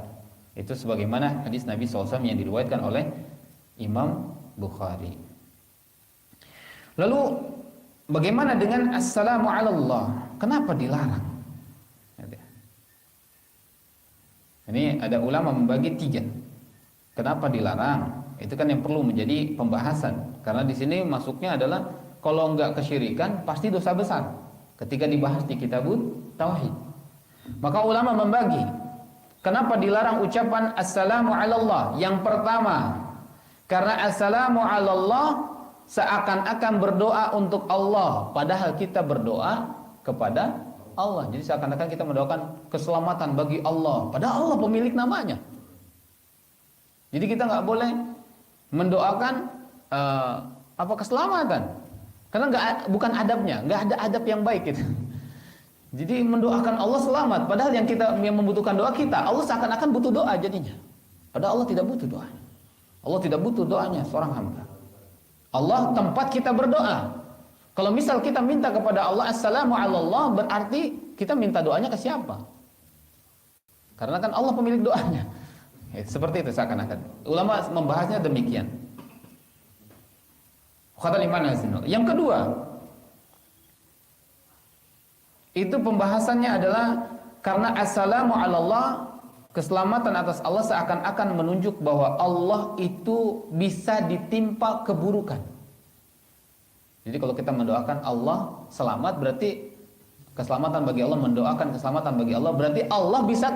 Itu sebagaimana hadis Nabi SAW yang diriwayatkan oleh Imam Bukhari. Lalu bagaimana dengan assalamu ala Allah? Kenapa dilarang? Ini ada ulama membagi 3. Kenapa dilarang? Itu kan yang perlu menjadi pembahasan. Karena di sini masuknya adalah kalau enggak kesyirikan pasti dosa besar. Ketika dibahas di Kitabut Tauhid. Maka ulama membagi. Kenapa dilarang ucapan assalamu ala Allah? Yang pertama, karena assalamu ala Allah seakan-akan berdoa untuk Allah, padahal kita berdoa kepada Allah. Jadi seakan-akan kita mendoakan keselamatan bagi Allah, padahal Allah pemilik namanya. Jadi kita nggak boleh mendoakan keselamatan, karena bukan adabnya, nggak ada adab yang baik gitu. Jadi mendoakan Allah selamat, padahal yang membutuhkan doa kita, Allah seakan-akan butuh doa jadinya. Padahal Allah tidak butuh doa. Allah tidak butuh doanya seorang hamba. Allah tempat kita berdoa. Kalau misal kita minta kepada Allah assalamu ala Allah, berarti kita minta doanya ke siapa? Karena kan Allah pemilik doanya. Seperti itu seakan-akan. Ulama membahasnya demikian. Yang kedua, itu pembahasannya adalah karena assalamu ala Allah, keselamatan atas Allah seakan-akan menunjuk bahwa Allah itu bisa ditimpa keburukan. Jadi kalau kita mendoakan Allah selamat, berarti keselamatan bagi Allah, mendoakan keselamatan bagi Allah, berarti Allah bisa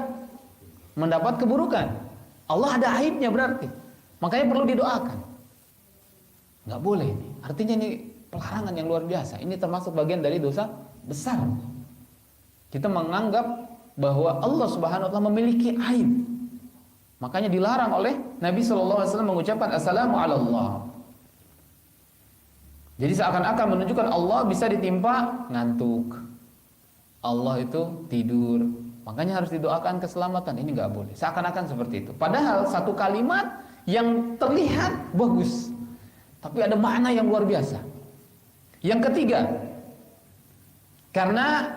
mendapat keburukan. Allah ada aibnya berarti. Makanya perlu didoakan. Nggak boleh ini. Artinya ini pelarangan yang luar biasa. Ini termasuk bagian dari dosa besar. Kita menganggap bahwa Allah Subhanahu wa taala memiliki aib. Makanya dilarang oleh Nabi sallallahu alaihi wasallam mengucapkan assalamu ala Allah. Jadi seakan-akan menunjukkan Allah bisa ditimpa ngantuk. Allah itu tidur. Makanya harus didoakan keselamatan. Ini nggak boleh. Seakan-akan seperti itu. Padahal satu kalimat yang terlihat bagus, tapi ada makna yang luar biasa. Yang ketiga, karena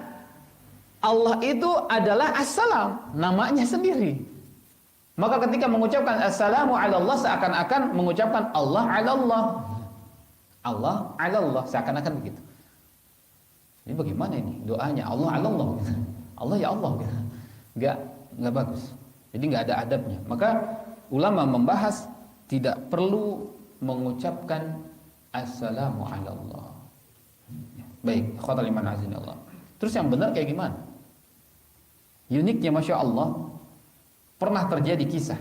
Allah itu adalah assalam, namanya sendiri. Maka ketika mengucapkan assalamu ala Allah, seakan-akan mengucapkan Allah ala Allah. Allah ala Allah, seakan-akan begitu. Ini bagaimana ini doanya? Allah ala Allah. Allah ya Allah. Enggak bagus. Jadi enggak ada adabnya. Maka ulama membahas tidak perlu mengucapkan assalamu ala Allah. Baik, akhwatal iman azza Allah. Terus yang benar kayak gimana? Uniknya Masya Allah, pernah terjadi kisah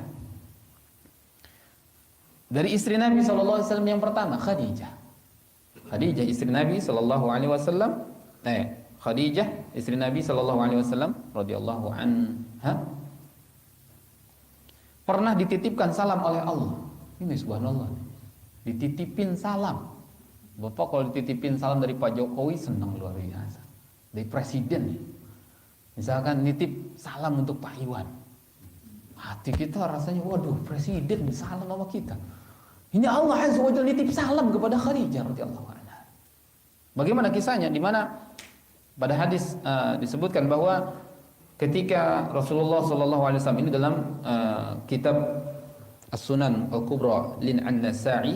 dari istri Nabi SAW yang pertama, Khadijah. Khadijah istri Nabi SAW, Khadijah istri Nabi SAW radhiyallahu anha pernah dititipkan salam oleh Allah. Ini subhanallah, dititipin salam. Bapak kalau dititipin salam dari Pak Jokowi senang luar biasa. Dari presiden, misalkan nitip salam untuk Pak Iwan, hati kita rasanya waduh, presiden salam sama kita. Ini Allah Azza wa Jalla nitip salam kepada Khadijah radhiyallahu anha. Bagaimana kisahnya? Di mana pada hadis disebutkan bahwa ketika Rasulullah SAW ini dalam kitab As-Sunan Al-Kubra Lin An-Nasa'i,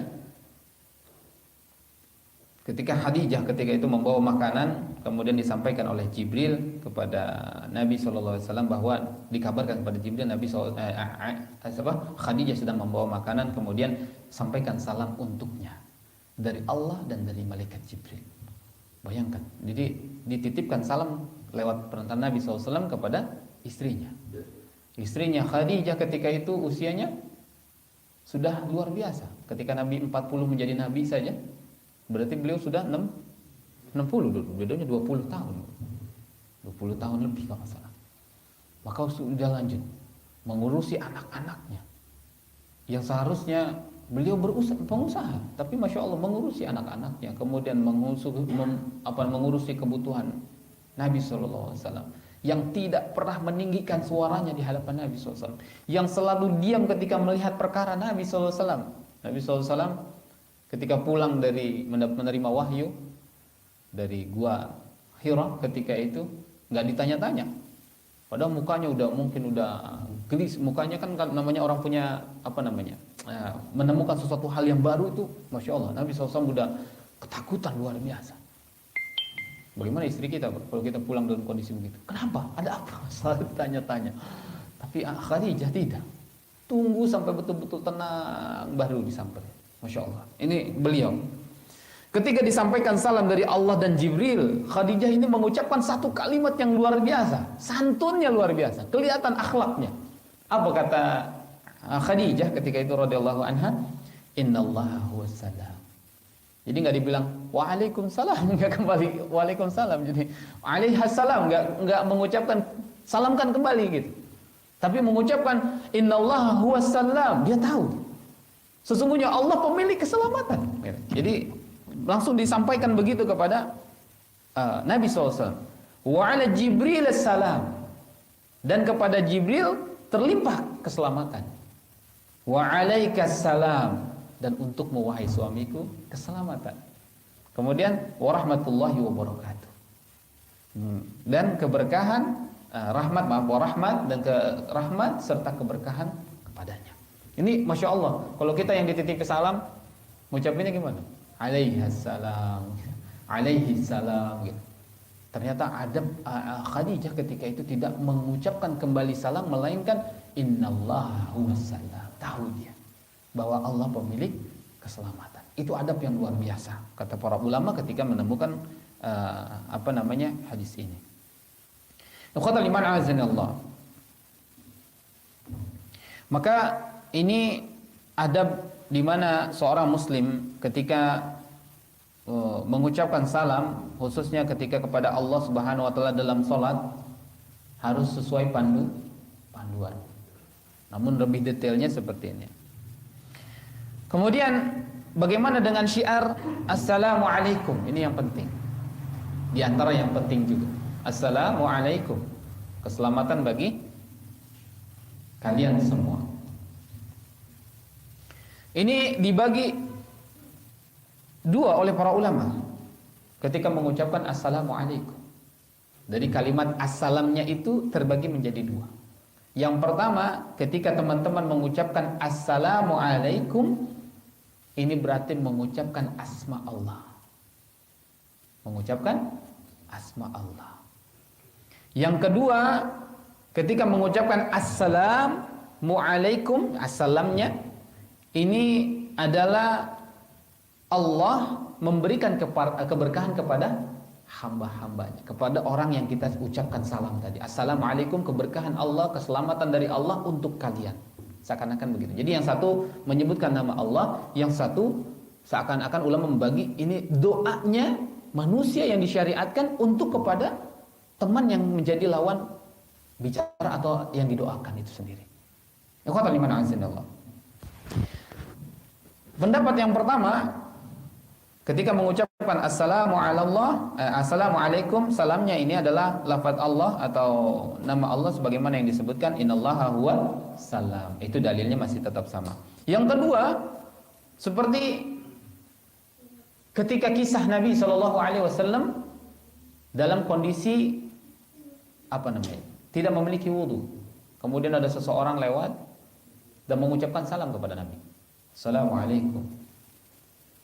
ketika Khadijah ketika itu membawa makanan, kemudian disampaikan oleh Jibril kepada Nabi SAW bahwa dikabarkan kepada Jibril Khadijah sedang membawa makanan, kemudian sampaikan salam untuknya dari Allah dan dari malaikat Jibril. Bayangkan, jadi dititipkan salam lewat perantara Nabi SAW kepada istrinya. Istrinya Khadijah ketika itu usianya sudah luar biasa. Ketika Nabi 40 menjadi Nabi saja, berarti beliau sudah 60 dulu, bedanya 20 tahun. 20 tahun lebih kalau salah. Maka sudah lanjut mengurusi anak-anaknya. Yang seharusnya beliau pengusaha, tapi Masya Allah mengurusi anak-anaknya, kemudian mengurusi kebutuhan Nabi SAW, yang tidak pernah meninggikan suaranya di hadapan Nabi SAW, yang selalu diam ketika melihat perkara Nabi SAW. Nabi SAW ketika pulang dari menerima wahyu dari gua Hira, ketika itu nggak ditanya-tanya, padahal mukanya mungkin udah gelis, mukanya kan namanya orang punya menemukan sesuatu hal yang baru itu, Masya Allah, Nabi SAW udah ketakutan luar biasa. Bagaimana istri kita kalau kita pulang dalam kondisi begitu? Kenapa? Ada apa? Selalu tanya-tanya. Tapi Khadijah tidak. Tunggu sampai betul-betul tenang baru disampaikan. Masya Allah. Ini beliau. Ketika disampaikan salam dari Allah dan Jibril, Khadijah ini mengucapkan satu kalimat yang luar biasa. Santunnya luar biasa. Kelihatan akhlaknya. Apa kata Khadijah ketika itu radhiyallahu anha? Innallaha huwas salam. Jadi enggak dibilang waalaikumsalam, enggak kembali waalaikumsalam. Jadi alaihassalam, enggak mengucapkan salamkan kembali gitu. Tapi mengucapkan innallaha huwas salam. Dia tahu sesungguhnya Allah pemilik keselamatan. Jadi langsung disampaikan begitu kepada Nabi SAW. Wa ala Jibril salam. Dan kepada Jibril terlimpah keselamatan. Wa alaikas salam. Dan untuk wahai suamiku keselamatan. Kemudian warahmatullahi wabarakatuh. Dan keberkahan rahmat dan rahmat serta keberkahan kepadanya. Ini Masya Allah, kalau kita yang dititipi salam, ngucapinnya gimana? alaihassalam, alaihissalam gitu. Ternyata adab Khadijah ketika itu tidak mengucapkan kembali salam, melainkan innallaha huwassalam. Tahu dia bahwa Allah pemilik keselamatan. Itu adab yang luar biasa, kata para ulama ketika menemukan hadis ini. Ikhwatal iman azanillah. Maka ini adab di mana seorang muslim ketika mengucapkan salam, khususnya ketika kepada Allah Subhanahu wa taala dalam salat, harus sesuai panduan. Namun lebih detailnya seperti ini. Kemudian bagaimana dengan syiar assalamualaikum? Ini yang penting. Di antara yang penting juga. Assalamualaikum. Keselamatan bagi kalian semua. Ini dibagi dua oleh para ulama ketika mengucapkan assalamualaikum. Dari kalimat assalamnya itu terbagi menjadi dua. Yang pertama, ketika teman-teman mengucapkan assalamualaikum, ini berarti mengucapkan asma Allah. Mengucapkan asma Allah. Yang kedua, ketika mengucapkan assalamualaikum, assalamnya ini adalah Allah memberikan keberkahan kepada hamba-hambanya, kepada orang yang kita ucapkan salam tadi. Assalamualaikum, keberkahan Allah, keselamatan dari Allah untuk kalian. Seakan-akan begitu. Jadi yang satu menyebutkan nama Allah, yang satu seakan-akan ulama membagi ini doanya manusia yang disyariatkan untuk kepada teman yang menjadi lawan bicara atau yang didoakan itu sendiri. Ikhwatal iman azanillah. Pendapat yang pertama, ketika mengucapkan assalamualaikum, salamnya ini adalah lafaz Allah atau nama Allah sebagaimana yang disebutkan innallaha huwa salam. Itu dalilnya masih tetap sama. Yang kedua, seperti ketika kisah Nabi SAW dalam kondisi tidak memiliki wudu, kemudian ada seseorang lewat dan mengucapkan salam kepada Nabi. Assalamualaikum.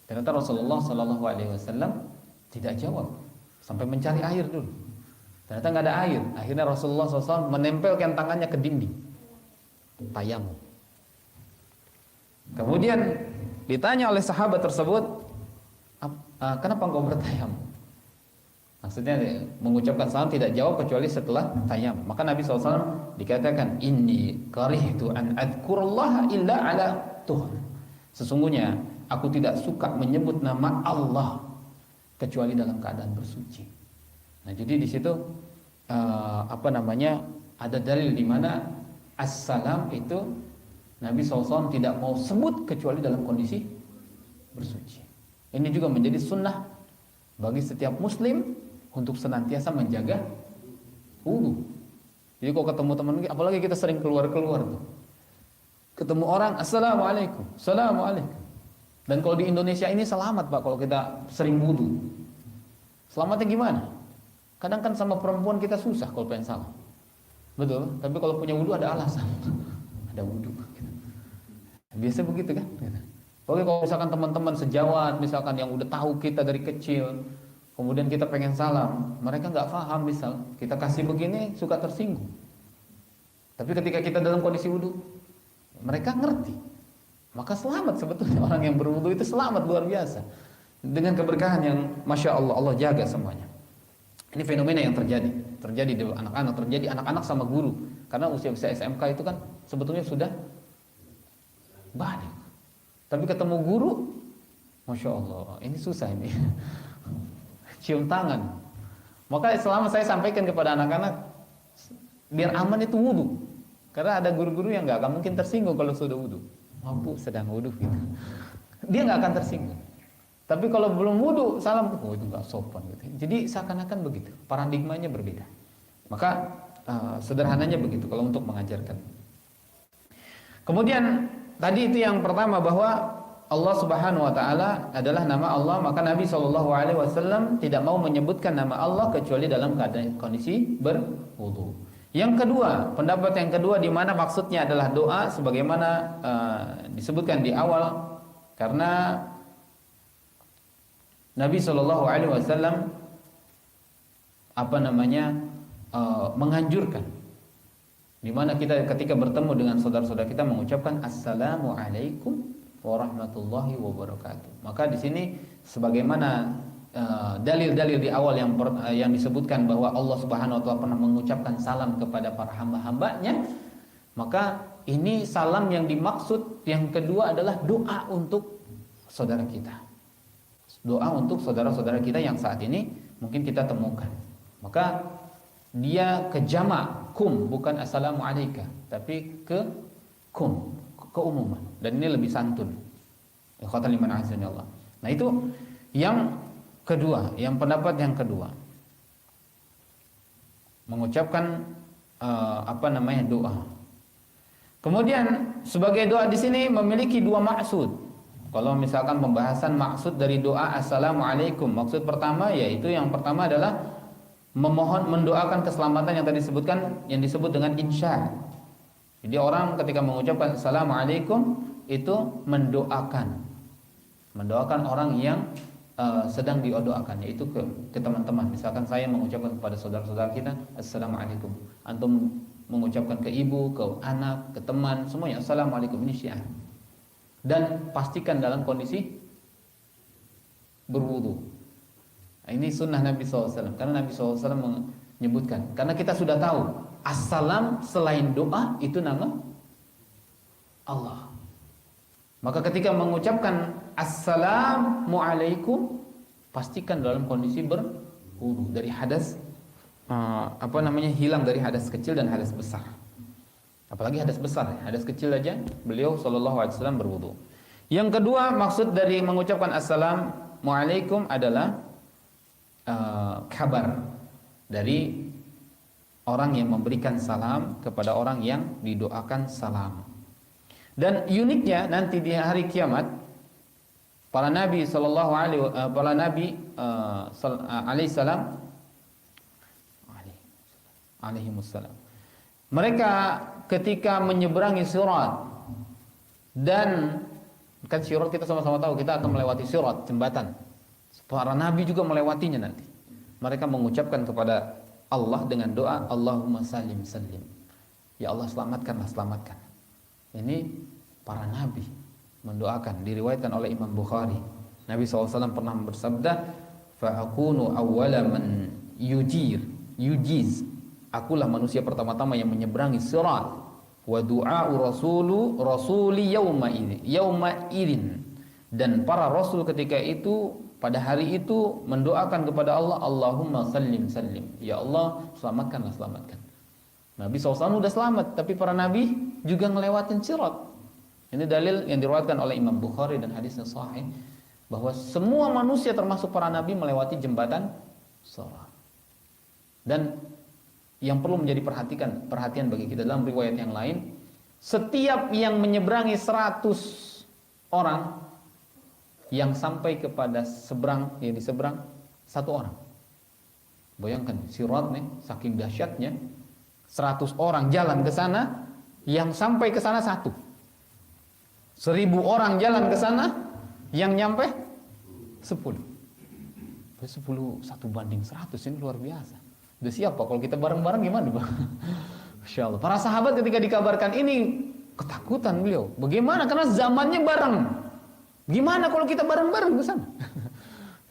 Ternyata Rasulullah SAW tidak jawab sampai mencari air dulu. Ternyata nggak ada air. Akhirnya Rasulullah SAW menempelkan tangannya ke dinding. Tayamum. Kemudian ditanya oleh sahabat tersebut, kenapa engkau bertayamum? Maksudnya mengucapkan salam tidak jawab kecuali setelah tayamum. Maka Nabi SAW dikatakan, inni karihtu an adhkurallaha illa ala Tuhan. Sesungguhnya aku tidak suka menyebut nama Allah kecuali dalam keadaan bersuci. Nah, jadi di situ ada dalil di mana assalam itu Nabi SAW tidak mau sebut kecuali dalam kondisi bersuci. Ini juga menjadi sunnah bagi setiap muslim untuk senantiasa menjaga wudu. Jadi kalau ketemu teman, apalagi kita sering keluar-keluar tuh, ketemu orang, assalamualaikum, assalamualaikum. Dan kalau di Indonesia ini selamat Pak kalau kita sering wudu. Selamatnya gimana? Kadang kan sama perempuan kita susah kalau pengen salam. Betul, tapi kalau punya wudu ada alasan. Ada wudu. Biasa begitu kan? Oke, kalau misalkan teman-teman sejawat, misalkan yang udah tahu kita dari kecil, kemudian kita pengen salam, mereka nggak paham, misal kita kasih begini suka tersinggung. Tapi ketika kita dalam kondisi wudu, mereka ngerti. Maka selamat sebetulnya orang yang berwudu itu selamat luar biasa dengan keberkahan yang masya Allah Allah jaga semuanya. Ini fenomena yang terjadi di anak-anak, terjadi anak-anak sama guru, karena usia-usia SMK itu kan sebetulnya sudah banyak. Tapi ketemu guru, masya Allah, ini susah ini. Cium tangan. Maka selama saya sampaikan kepada anak-anak, biar aman itu wudu. Karena ada guru-guru yang nggak akan mungkin tersinggung kalau sudah wudu. Mampu sedang wudu gitu. Dia nggak akan tersinggung. Tapi kalau belum wudu, salam, itu nggak sopan gitu. Jadi seakan-akan begitu. Paradigmanya berbeda. Maka sederhananya begitu kalau untuk mengajarkan. Kemudian tadi itu yang pertama bahwa Allah Subhanahu wa taala adalah nama Allah, maka Nabi SAW tidak mau menyebutkan nama Allah kecuali dalam keadaan kondisi berwudu. Yang kedua, pendapat yang kedua di mana maksudnya adalah doa sebagaimana disebutkan di awal, karena Nabi Shallallahu Alaihi Wasallam menganjurkan, di mana kita ketika bertemu dengan saudara-saudara kita mengucapkan Assalamualaikum warahmatullahi wabarakatuh. Maka di sini sebagaimana dalil-dalil di awal yang disebutkan bahwa Allah Subhanahu wa taala pernah mengucapkan salam kepada para hamba-hambanya, maka ini salam yang dimaksud yang kedua adalah doa untuk saudara kita. Doa untuk saudara-saudara kita yang saat ini mungkin kita temukan. Maka dia ke jamak kum, bukan assalamu alayka, tapi ke kum, keumuman. Dan ini lebih santun. Ikhwatan liman azani Allah. Nah, itu yang kedua, yang pendapat yang kedua. Mengucapkan doa. Kemudian sebagai doa di sini memiliki dua maksud. Kalau misalkan pembahasan maksud dari doa assalamualaikum, maksud pertama yaitu yang pertama adalah memohon, mendoakan keselamatan yang tadi disebutkan, yang disebut dengan insya. Jadi orang ketika mengucapkan assalamualaikum itu mendoakan orang yang sedang didoakan, yaitu ke teman-teman. Misalkan saya mengucapkan kepada saudara-saudara kita assalamualaikum, antum mengucapkan ke ibu, ke anak, ke teman, semuanya assalamualaikum, ini syiar. Dan pastikan dalam kondisi berwudu. Nah, ini sunnah Nabi SAW, karena Nabi SAW menyebutkan, karena kita sudah tahu assalam selain doa itu nama Allah. Maka ketika mengucapkan assalamualaikum, pastikan dalam kondisi berwudu dari hadas, hilang dari hadas kecil dan hadas besar. Apalagi hadas besar, hadas kecil aja beliau sallallahu alaihi wasallam berwudu. Yang kedua maksud dari mengucapkan assalamualaikum adalah kabar dari orang yang memberikan salam kepada orang yang didoakan salam. Dan uniknya nanti di hari kiamat para nabi sallallahu alaihi wasallam mereka ketika menyeberangi sirat, dan kan sirat kita sama-sama tahu kita akan melewati sirat, jembatan. Para nabi juga melewatinya nanti. Mereka mengucapkan kepada Allah dengan doa Allahumma salim salim. Ya Allah, selamatkanlah, selamatkan. Ini para nabi mendoakan. Diriwayatkan oleh Imam Bukhari, Nabi SAW pernah bersabda, fa'akunu awwala man yujiz. Akulah manusia pertama-tama yang menyeberangi sirat. Wa du'a'u rasuli yawma idin. Dan para rasul ketika itu, pada hari itu mendoakan kepada Allah, Allahumma sallim sallim. Ya Allah, selamatkanlah, selamatkan. Nabi SAW sudah selamat, tapi para nabi juga ngelewatin sirat. Ini dalil yang diriwayatkan oleh Imam Bukhari dan hadisnya sahih, bahwa semua manusia termasuk para nabi melewati jembatan sirat. Dan yang perlu menjadi perhatian bagi kita dalam riwayat yang lain, setiap yang menyeberangi 100 orang, yang sampai kepada seberang, yang diseberang 1 orang. Bayangkan sirat nih, saking dahsyatnya, 100 orang jalan ke sana, yang sampai ke sana 1. 1000 orang jalan ke sana, yang nyampe 10. 10 1 banding 100, ini luar biasa. Udah siap Pak, kalau kita bareng-bareng gimana Pak? Masya Allah. Para sahabat ketika dikabarkan ini ketakutan beliau. Bagaimana? Karena zamannya bareng. Gimana kalau kita bareng-bareng ke sana?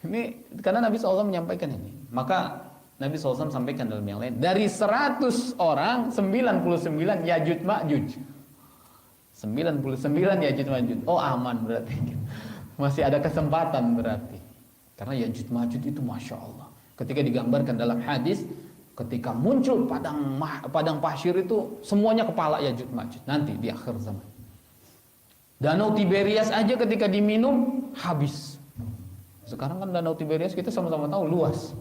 Ini karena Nabi SAW menyampaikan ini. Maka Nabi SAW sampaikan dalam yang lain, dari 100 orang 99 Yajuj Ma'juj. 99 Yajuj Ma'juj. Oh, aman berarti. Masih ada kesempatan berarti. Karena Yajuj Ma'juj itu Masya Allah, ketika digambarkan dalam hadis, ketika muncul padang pasir itu semuanya kepala Yajuj Ma'juj nanti di akhir zaman. Danau Tiberias aja ketika diminum habis. Sekarang kan Danau Tiberias kita sama-sama tahu luas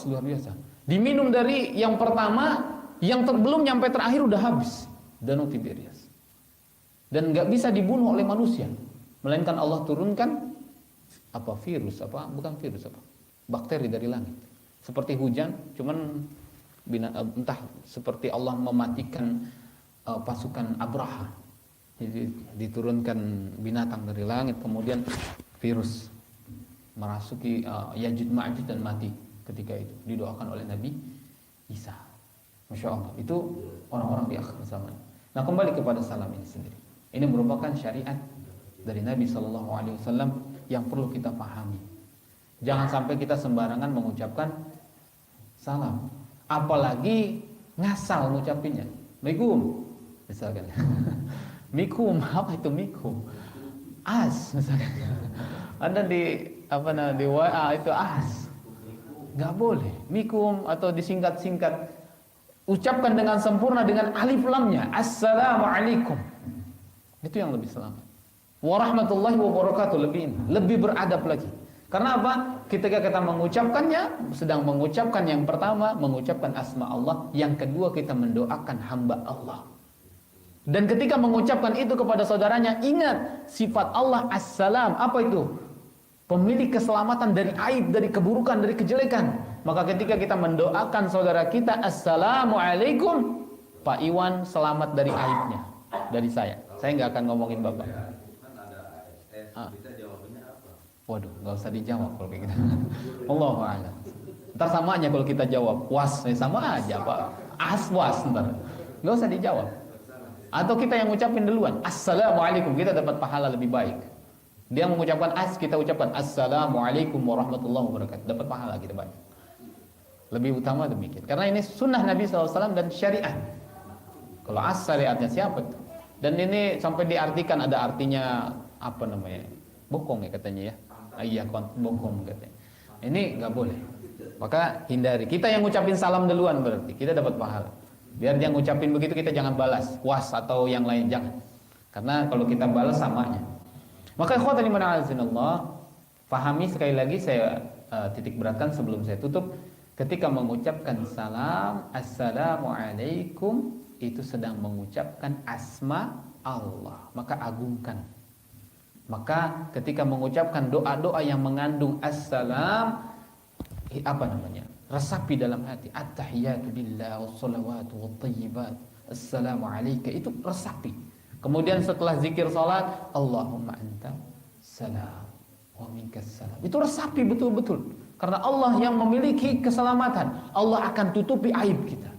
luar biasa. Diminum dari yang pertama, yang belum nyampe terakhir udah habis Danau Tiberias. Dan nggak bisa dibunuh oleh manusia, melainkan Allah turunkan bakteri dari langit. Seperti hujan, cuman entah seperti Allah mematikan pasukan Abraha. Jadi diturunkan binatang dari langit, kemudian virus merasuki Yajuj Ma'juj dan mati ketika itu didoakan oleh Nabi Isa. Masya Allah, itu orang-orang di akhir zaman. Nah, kembali kepada salam ini sendiri. Ini merupakan syariat dari Nabi Shallallahu Alaihi Wasallam yang perlu kita pahami. Jangan sampai kita sembarangan mengucapkan salam, apalagi ngasal ngucapinnya. Mikum, misalkan. Mikum, apa itu mikum? As, misalkan. Ada di WA itu as. Nggak boleh. Mikum atau disingkat-singkat. Ucapkan dengan sempurna dengan alif lamnya. Assalamualaikum. Itu yang lebih selamat. Warahmatullahi wabarakatuh, lebih beradab lagi. Karena apa? Ketika kita mengucapkannya, sedang mengucapkan yang pertama, mengucapkan asma Allah. Yang kedua, kita mendoakan hamba Allah. Dan ketika mengucapkan itu kepada saudaranya, ingat sifat Allah Assalam. Apa itu? Pemilik keselamatan dari aib, dari keburukan, dari kejelekan. Maka ketika kita mendoakan saudara kita, Assalamualaikum, Pak Iwan selamat dari aibnya, dari saya. Saya nggak akan ngomongin Bapak. Kita jawabnya apa? Waduh, nggak usah dijawab kalau kayak gitu. Allahu a'lam. Ntar sama aja kalau kita jawab was, sama aja Pak. Aswas ntar, nggak usah dijawab. Atau kita yang ngucapin duluan, Assalamualaikum, kita dapat pahala lebih baik. Dia mengucapkan kita ucapkan Assalamualaikum warahmatullahi wabarakatuh, dapat pahala kita banyak. Lebih utama demikian. Karena ini sunnah Nabi SAW dan syariat. Kalau syariatnya siapa itu? Dan ini sampai diartikan, ada artinya apa namanya? Bokong ya katanya ya. Iya, bokong katanya. Ini nggak boleh. Maka hindari. Kita yang ngucapin salam duluan berarti kita dapat pahala. Biar dia ngucapin begitu kita jangan balas was atau yang lain, jangan. Karena kalau kita balas samanya. Maka ikhwatan liman a'azinallah, pahami sekali lagi, saya titik beratkan sebelum saya tutup. Ketika mengucapkan salam Assalamualaikum, itu sedang mengucapkan asma Allah, maka agungkan. Maka ketika mengucapkan doa-doa yang mengandung assalam, apa namanya? Resapi dalam hati. At-tahiyatu lillah wassalawatu wattayyibat. Assalamu alayka, itu resapi. Kemudian setelah zikir salat, Allahumma anta salam wa minkas salam. Itu resapi betul-betul. Karena Allah yang memiliki keselamatan, Allah akan tutupi aib kita.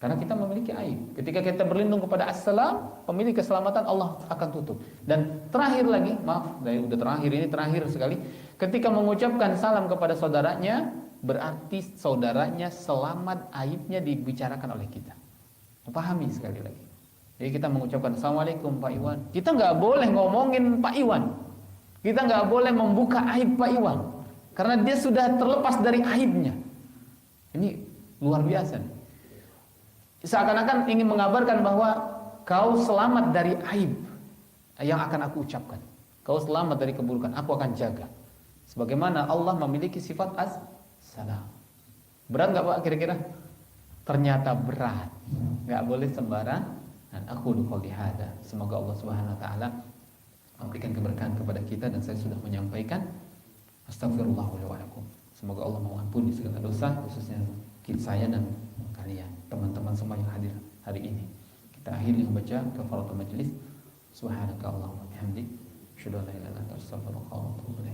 Karena kita memiliki aib. Ketika kita berlindung kepada Assalam, pemilik keselamatan, Allah akan tutup. Dan terakhir lagi, maaf, udah terakhir, ini terakhir sekali. Ketika mengucapkan salam kepada saudaranya, berarti saudaranya selamat, aibnya dibicarakan oleh kita. Pahami sekali lagi. Jadi kita mengucapkan Assalamualaikum Pak Iwan. Kita nggak boleh ngomongin Pak Iwan. Kita nggak boleh membuka aib Pak Iwan. Karena dia sudah terlepas dari aibnya. Ini luar biasa nih. Seakan-akan ingin mengabarkan bahwa kau selamat dari aib yang akan aku ucapkan. Kau selamat dari keburukan, aku akan jaga. Sebagaimana Allah memiliki sifat as-salam. Berat nggak Pak kira-kira? Ternyata berat. Nggak boleh sembarang. Dan aku qouli hada. Semoga Allah Subhanahu wa taala memberikan keberkahan kepada kita, dan saya sudah menyampaikan. Astagfirullah wa lakum. Semoga Allah mengampuni segala dosa, khususnya saya dan kalian, teman-teman semua yang hadir hari ini. Kita akhiri membaca kafaratul majlis. Subhanaka Allahumma bihamdik, asyhadu an la ilaha illa anta, astaghfiruka wa atubu ilaik.